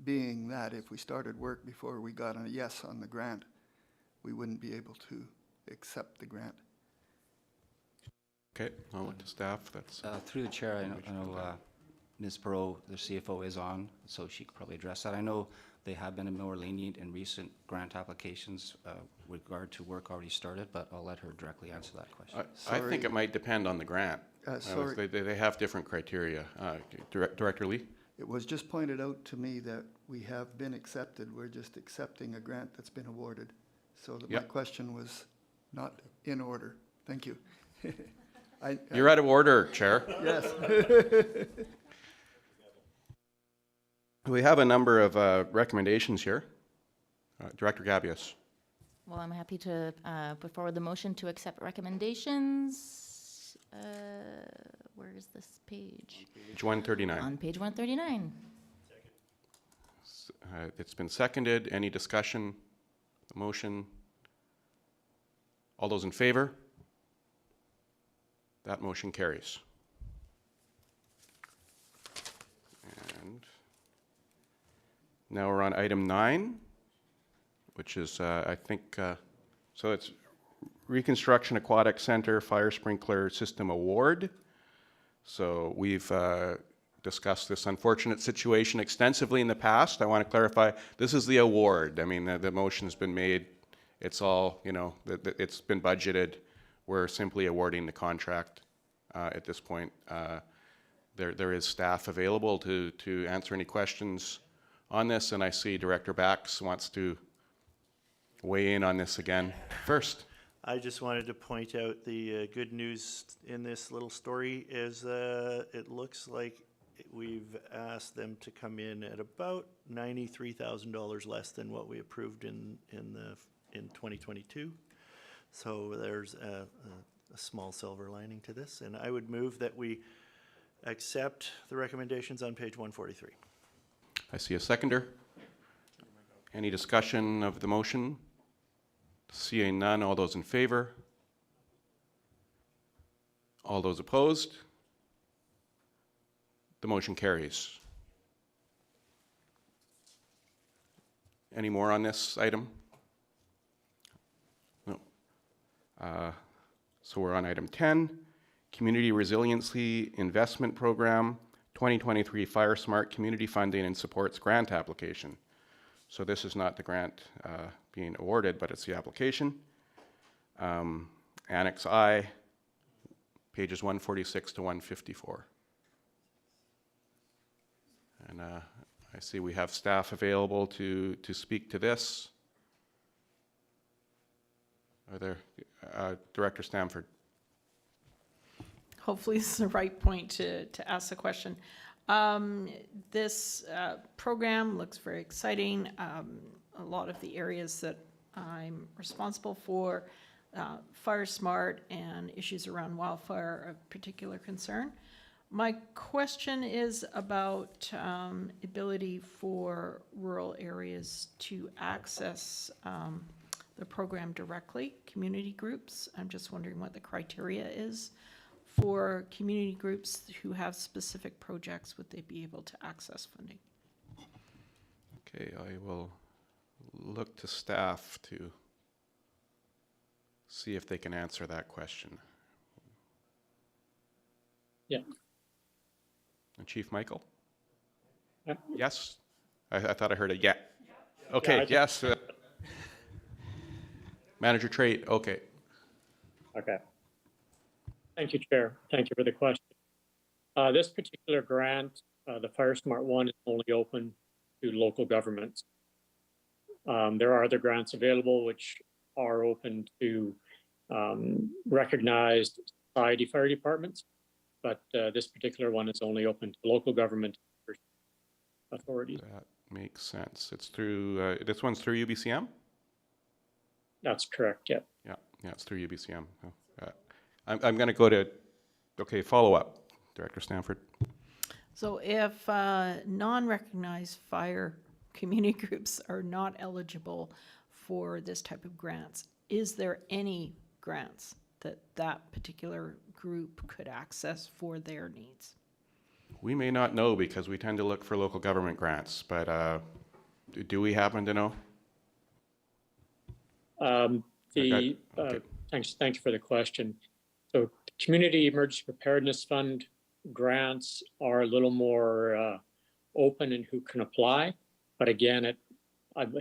G: being that if we started work before we got a yes on the grant, we wouldn't be able to accept the grant.
A: Okay, I'll look to staff. That's
Q: Through the chair, I know Ms. Perot, the CFO, is on, so she could probably address that. I know they have been more lenient in recent grant applications with regard to work already started, but I'll let her directly answer that question.
A: I think it might depend on the grant.
G: Sorry.
A: They have different criteria. Director Lee?
G: It was just pointed out to me that we have been accepted. We're just accepting a grant that's been awarded. So my
A: Yep.
G: question was not in order. Thank you.
A: You're out of order, Chair.
G: Yes.
A: We have a number of recommendations here. Director Gabius.
B: Well, I'm happy to put forward the motion to accept recommendations. Where is this page?
A: Page 139.
B: On page 139.
A: It's been seconded. Any discussion? The motion? All those in favor? That motion carries. And now we're on item 9, which is, I think, so it's Reconstruction Aquatic Center Fire Sprinkler System Award. So we've discussed this unfortunate situation extensively in the past. I want to clarify, this is the award. I mean, the motion's been made. It's all, it's been budgeted. We're simply awarding the contract at this point. There is staff available to answer any questions on this, and I see Director Bax wants to weigh in on this again first.
F: I just wanted to point out the good news in this little story is it looks like we've asked them to come in at about $93,000 less than what we approved in 2022. So there's a small silver lining to this, and I would move that we accept the recommendations on page 143.
A: I see a seconder. Any discussion of the motion? Seeing none, all those in favor? All those opposed? The motion carries. Any more on this item? No. So we're on item 10, Community Resiliency Investment Program 2023 Fire Smart Community Funding and Supports Grant Application. So this is not the grant being awarded, but it's the application. Annex I, pages 146 to 154. And I see we have staff available to speak to this. Are there, Director Stamford?
E: Hopefully this is the right point to ask the question. This program looks very exciting. A lot of the areas that I'm responsible for, fire smart and issues around wildfire are of particular concern. My question is about ability for rural areas to access the program directly, community groups. I'm just wondering what the criteria is for community groups who have specific projects. Would they be able to access funding?
A: Okay, I will look to staff to see if they can answer that question.
R: Yeah.
A: And Chief Michael?
R: Yeah.
A: Yes? I thought I heard a yeah. Okay, yes. Manager Trade, okay.
R: Okay. Thank you, Chair. Thank you for the question. This particular grant, the Fire Smart One, is only open to local governments. There are other grants available which are open to recognized society fire departments, but this particular one is only open to local government authorities.
A: That makes sense. It's through, this one's through UBCM?
R: That's correct, yeah.
A: Yeah, it's through UBCM. I'm going to go to, okay, follow up. Director Stanford.
E: So if non-recognized fire community groups are not eligible for this type of grants, is there any grants that that particular group could access for their needs?
A: We may not know because we tend to look for local government grants, but do we happen to know?
R: Thanks for the question. So Community Emergency Preparedness Fund grants are a little more open in who can apply, but again, it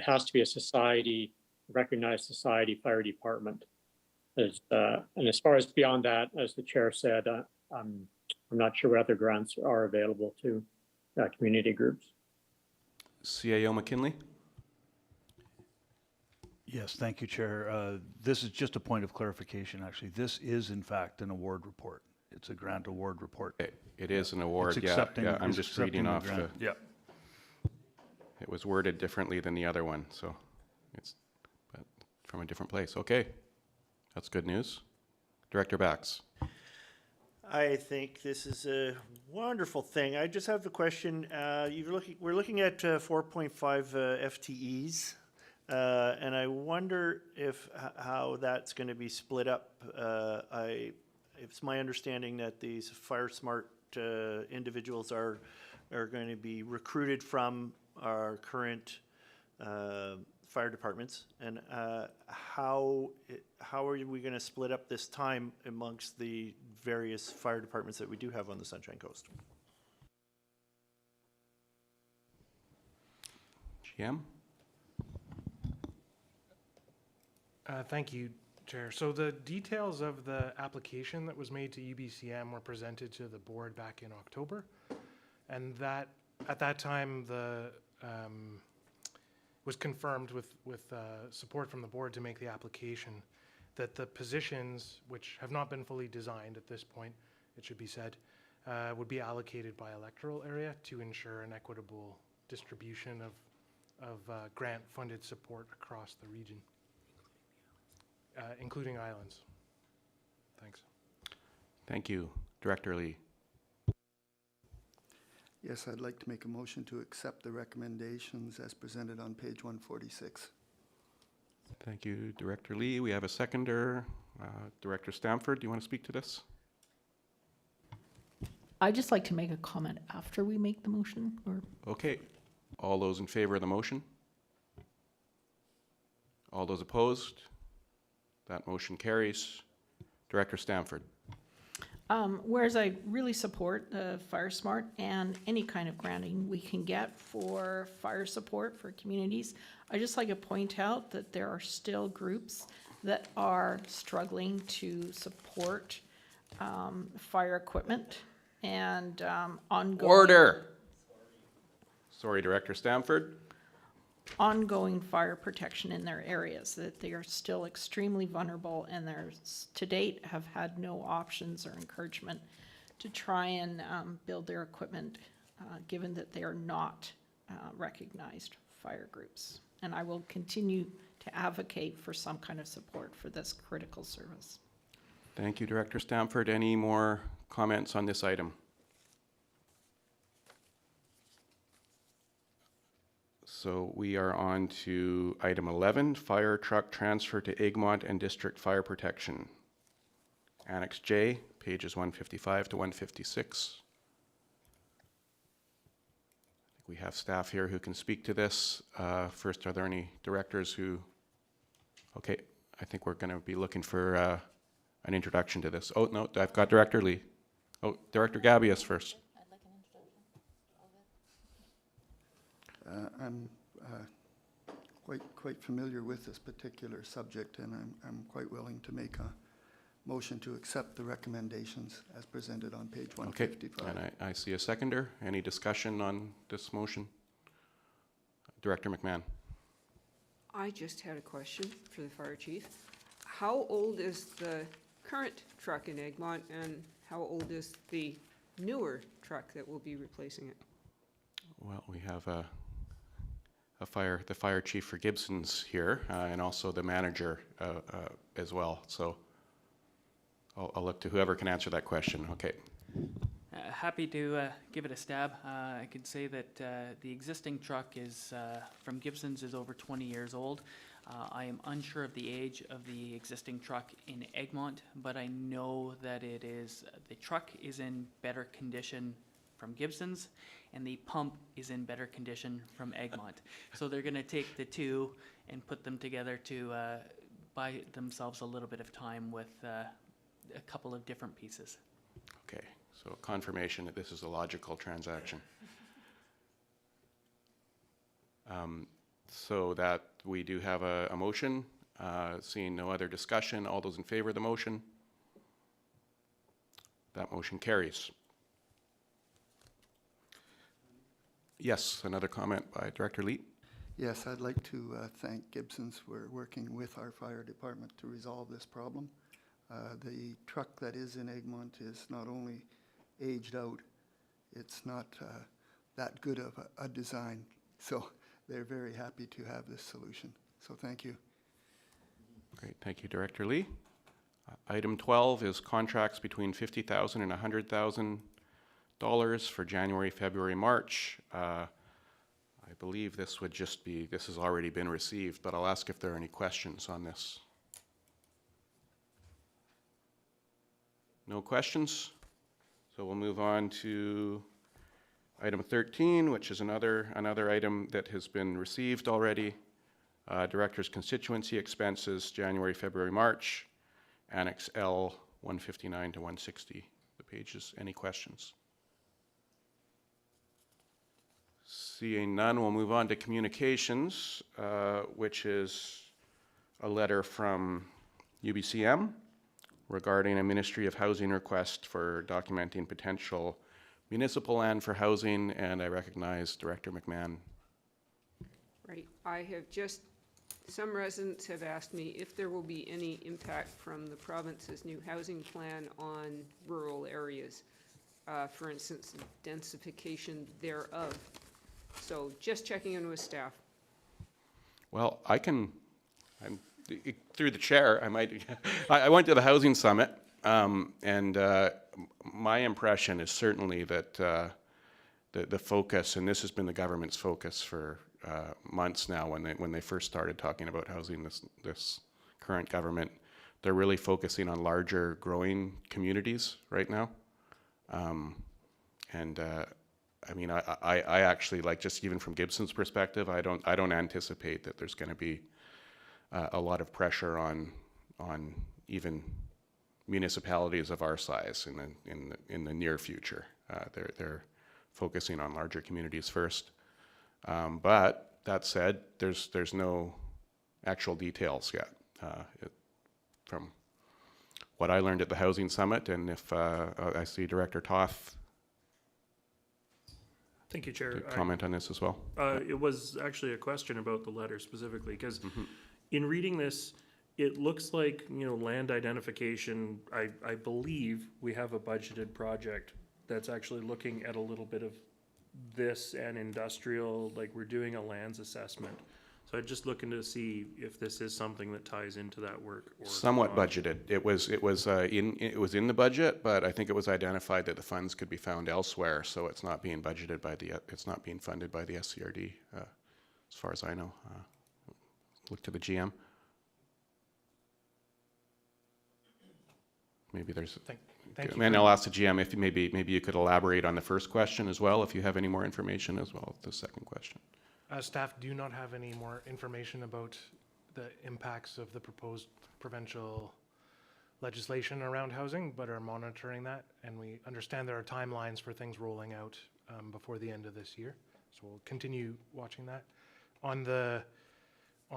R: has to be a recognized society fire department. And as far as beyond that, as the chair said, I'm not sure what other grants are available to community groups.
A: CAO McKinley?
N: Yes, thank you, Chair. This is just a point of clarification, actually. This is in fact an award report. It's a grant award report.
A: It is an award,
N: It's
A: yeah.
N: accepting-
A: Yeah, I'm
N: it's
A: just
N: accepting
A: reading
N: the
A: off
N: grant.
A: the,
N: Yeah.
A: it was worded differently than the other one, so it's but from a different place. Okay, that's good news. Director Bax.
F: I think this is a wonderful thing. I just have a question. We're looking at 4.5 FTEs, and I wonder how that's going to be split up. It's my understanding that these fire smart individuals are going to be recruited from our current fire departments, and how are we going to split up this time amongst the various fire departments that we do have on the Sunshine Coast?
A: GM?
D: Thank you, Chair. So the details of the application that was made to UBCM were presented to the board back in October, and that at that time the was confirmed with support from the board to make the application that the positions, which have not been fully designed at this point, it should be said, would be allocated by electoral area to ensure an equitable distribution of grant-funded support across the region, including islands. Thanks.
A: Thank you. Director Lee.
G: Yes, I'd like to make a motion to accept the recommendations as presented on page 146.
A: Thank you, Director Lee. We have a seconder. Director Stamford, do you want to speak to this?
E: I'd just like to make a comment after we make the motion, or
A: Okay. All those in favor of the motion? All those opposed? That motion carries. Director Stamford.
E: whereas I really support Fire Smart and any kind of granting we can get for fire support for communities, I just like to point out that there are still groups that are struggling to support fire equipment and ongoing.
A: Order. Sorry, Director Stamford.
E: Ongoing fire protection in their areas, that they are still extremely vulnerable and there's, to date, have had no options or encouragement to try and build their equipment, given that they are not recognized fire groups. And I will continue to advocate for some kind of support for this critical service.
A: Thank you, Director Stamford. Any more comments on this item? So we are on to item 11, fire truck transfer to Egmont and District Fire Protection. Annex J, pages 155 to 156. I think we have staff here who can speak to this. First, are there any directors who, okay, I think we're going to be looking for an introduction to this. Oh, no, I've got Director Lee. Oh, Director Gabius first.
G: I'm quite familiar with this particular subject, and I'm quite willing to make a motion to accept the recommendations as presented on page 155.
A: Okay, and I see a seconder. Any discussion on this motion? Director McMahon.
C: I just had a question for the fire chief. How old is the current truck in Egmont, and how old is the newer truck that will be replacing it?
A: Well, we have the fire chief for Gibson's here, and also the manager as well. So I'll look to whoever can answer that question. Okay.
S: Happy to give it a stab. I could say that the existing truck is from Gibson's is over 20 years old. I am unsure of the age of the existing truck in Egmont, but I know that the truck is in better condition from Gibson's, and the pump is in better condition from Egmont. So they're going to take the two and put them together to buy themselves a little bit of time with a couple of different pieces.
A: Okay, so confirmation that this is a logical transaction. So that we do have a motion. Seeing no other discussion, all those in favor of the motion? That motion carries. Yes, another comment by Director Leet.
G: Yes, I'd like to thank Gibson's for working with our fire department to resolve this problem. The truck that is in Egmont is not only aged out, it's not that good of a design. So they're very happy to have this solution. So thank you.
A: Great, thank you, Director Lee. Item 12 is contracts between $50,000 and $100,000 for January, February, March. I believe this would just be, this has already been received, but I'll ask if there are any questions on this. No questions? So we'll move on to item 13, which is another item that has been received already. Director's constituency expenses, January, February, March, Annex L, 159 to 160. The pages. Any questions? Seeing none, we'll move on to communications, which is a letter from UBCM regarding a Ministry of Housing request for documenting potential municipal land for housing, and I recognize Director McMahon.
C: Right. I have just, some residents have asked me if there will be any impact from the province's new housing plan on rural areas, for instance, densification thereof. So just checking in with staff.
A: Well, through the chair, I went to the housing summit, and my impression is certainly that the focus, and this has been the government's focus for months now, when they first started talking about housing, this current government, they're really focusing on larger growing communities right now. I mean, I actually, like, just even from Gibson's perspective, I don't anticipate that there's going to be a lot of pressure on even municipalities of our size in the near future. They're focusing on larger communities first. But that said, there's no actual details yet from what I learned at the Housing Summit, and if I see Director Toth.
M: Thank you, Chair.
A: Comment on this as well.
M: It was actually a question about the letter specifically, because in reading this, it looks like, land identification, I believe we have a budgeted project that's actually looking at a little bit of this and industrial, like we're doing a lands assessment. So I'm just looking to see if this is something that ties into that work. Or
A: somewhat budgeted. It was in the budget, but I think it was identified that the funds could be found elsewhere, so it's not being budgeted it's not being funded by the SCRD, as far as I know. Look to the GM. Maybe there's.
D: Thank you.
A: And I'll ask the GM if maybe you could elaborate on the first question as well, if you have any more information as well as the second question.
D: Staff do not have any more information about the impacts of the proposed provincial legislation around housing, but are monitoring that. And we understand there are timelines for things rolling out before the end of this year. So we'll continue watching that. On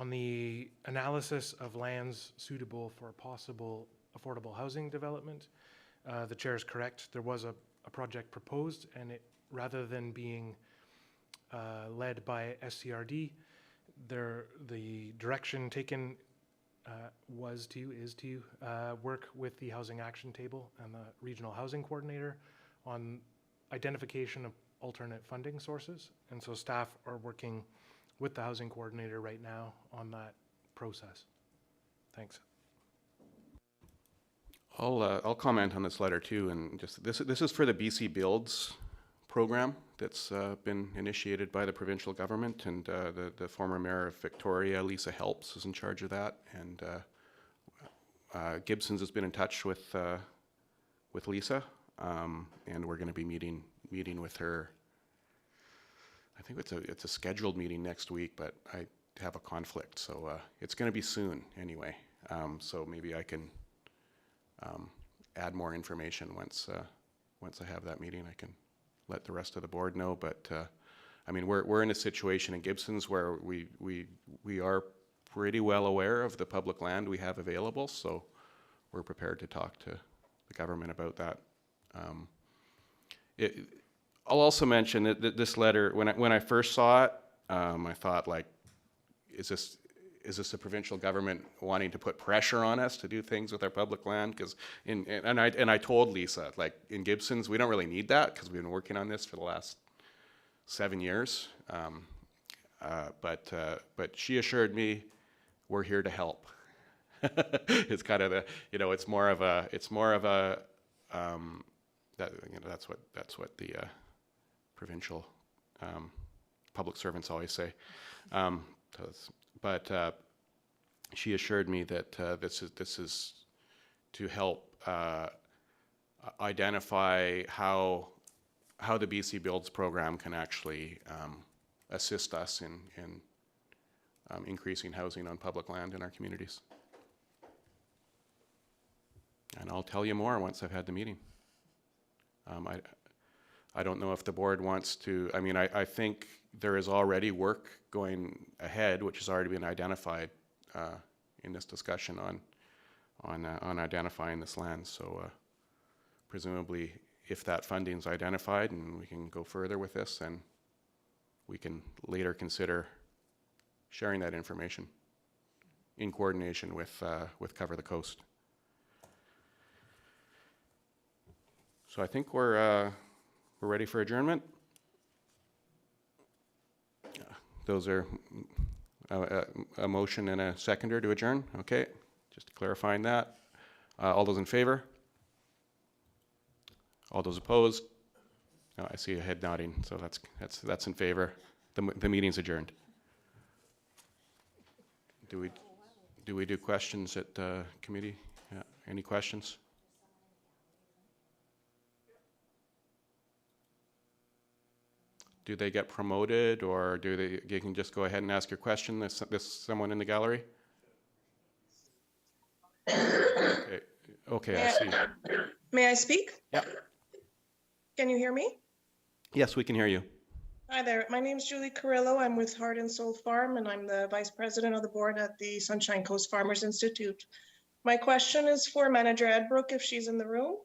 D: the analysis of lands suitable for possible affordable housing development, the chair is correct. There was a project proposed, and it, rather than being led by SCRD, the direction taken is to work with the Housing Action Table and the Regional Housing Coordinator on identification of alternate funding sources. And so staff are working with the Housing Coordinator right now on that process. Thanks.
A: I'll comment on this letter too, and just this is for the BC Builds program that's been initiated by the provincial government, and the former mayor of Victoria, Lisa Helps, is in charge of that, and Gibson's has been in touch with Lisa, and we're going to be meeting with her. I think it's a scheduled meeting next week, but I have a conflict, so it's going to be soon anyway. So maybe I can add more information once I have that meeting. I can let the rest of the board know. But I mean, we're in a situation in Gibson's where we are pretty well aware of the public land we have available, so we're prepared to talk to the government about that. I'll also mention that this letter, when I first saw it, I thought, like, is this the provincial government wanting to put pressure on us to do things with our public land? Because and I told Lisa, like, in Gibson's, we don't really need that because we've been working on this for the last 7 years. But she assured me we're here to help. It's kind of the, it's more of a that's what the provincial public servants always say. But she assured me that this is to help identify how the BC Builds program can actually assist us in increasing housing on public land in our communities. And I'll tell you more once I've had the meeting. I don't know if the board wants to. I mean, I think there is already work going ahead, which has already been identified in this discussion on identifying this land. So presumably, if that funding is identified and we can go further with this, then we can later consider sharing that information in coordination with Cover the Coast. So I think we're ready for adjournment. Those are a motion and a seconder to adjourn. Okay, just clarifying that. All those in favor? All those opposed? Oh, I see a head nodding, so that's in favor. The meeting's adjourned. Do we do questions at committee? Yeah. Any questions? Do they get promoted, or you can just go ahead and ask your question? There's someone in the gallery? Okay, I see.
T: May I speak?
A: Yeah.
T: Can you hear me?
A: Yes, we can hear you.
T: Hi there. My name is Julie Carrillo. I'm with Heart and Soul Farm, and I'm the vice president of the board at the Sunshine Coast Farmers Institute. My question is for Manager Edbrook, if she's in the room.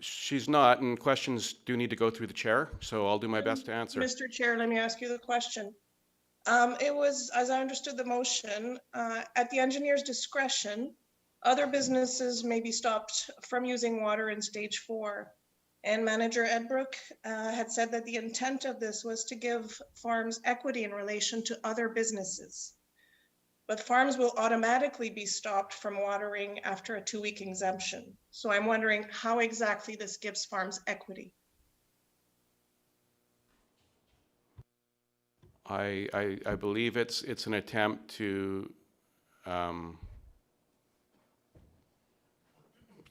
A: She's not, and questions do need to go through the chair, so I'll do my best to answer.
T: Mr. Chair, let me ask you the question. It was, as I understood the motion, at the engineer's discretion, other businesses may be stopped from using water in stage 4. And Manager Edbrook had said that the intent of this was to give farms equity in relation to other businesses. But farms will automatically be stopped from watering after a 2-week exemption. So I'm wondering how exactly this gives farms equity.
A: I believe it's an attempt to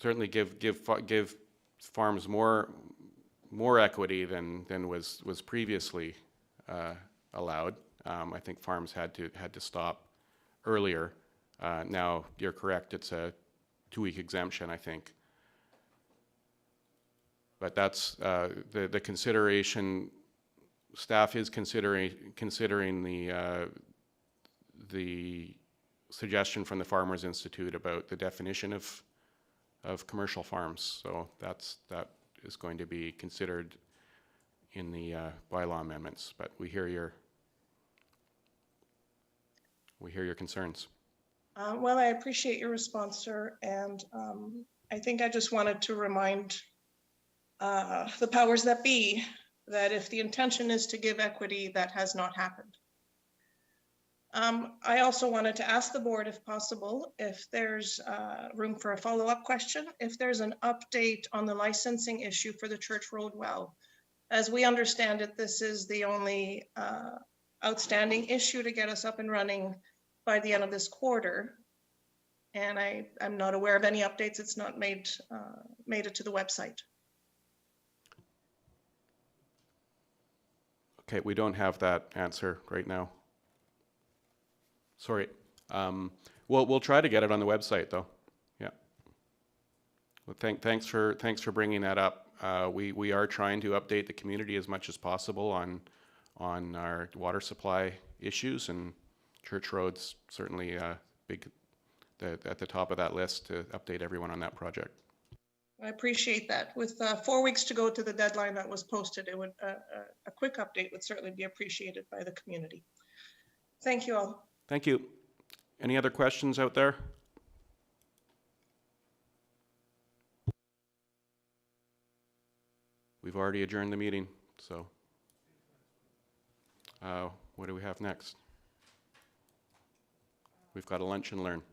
A: certainly give farms more equity than was previously allowed. I think farms had to stop earlier. Now you're correct; it's a 2-week exemption, I think. But that's the consideration. Staff is considering the suggestion from the Farmers Institute about the definition of commercial farms. So that is going to be considered in the bylaw amendments. But we hear your concerns.
T: Well, I appreciate your response, sir. And I think I just wanted to remind the powers that be that if the intention is to give equity, that has not happened. I also wanted to ask the board, if possible, if there's room for a follow-up question, if there's an update on the licensing issue for the Church Road well. As we understand it, this is the only outstanding issue to get us up and running by the end of this quarter. And I'm not aware of any updates. It's not made it to the website.
A: Okay, we don't have that answer right now. Sorry. We'll try to get it on the website though. Yeah. Well, thanks for bringing that up. We are trying to update the community as much as possible on our water supply issues, and Church Road's certainly big at the top of that list to update everyone on that project.
T: I appreciate that. With 4 weeks to go to the deadline that was posted, it would a quick update would certainly be appreciated by the community. Thank you all.
A: Thank you. Any other questions out there? We've already adjourned the meeting, so what do we have next? We've got a lunch and learn.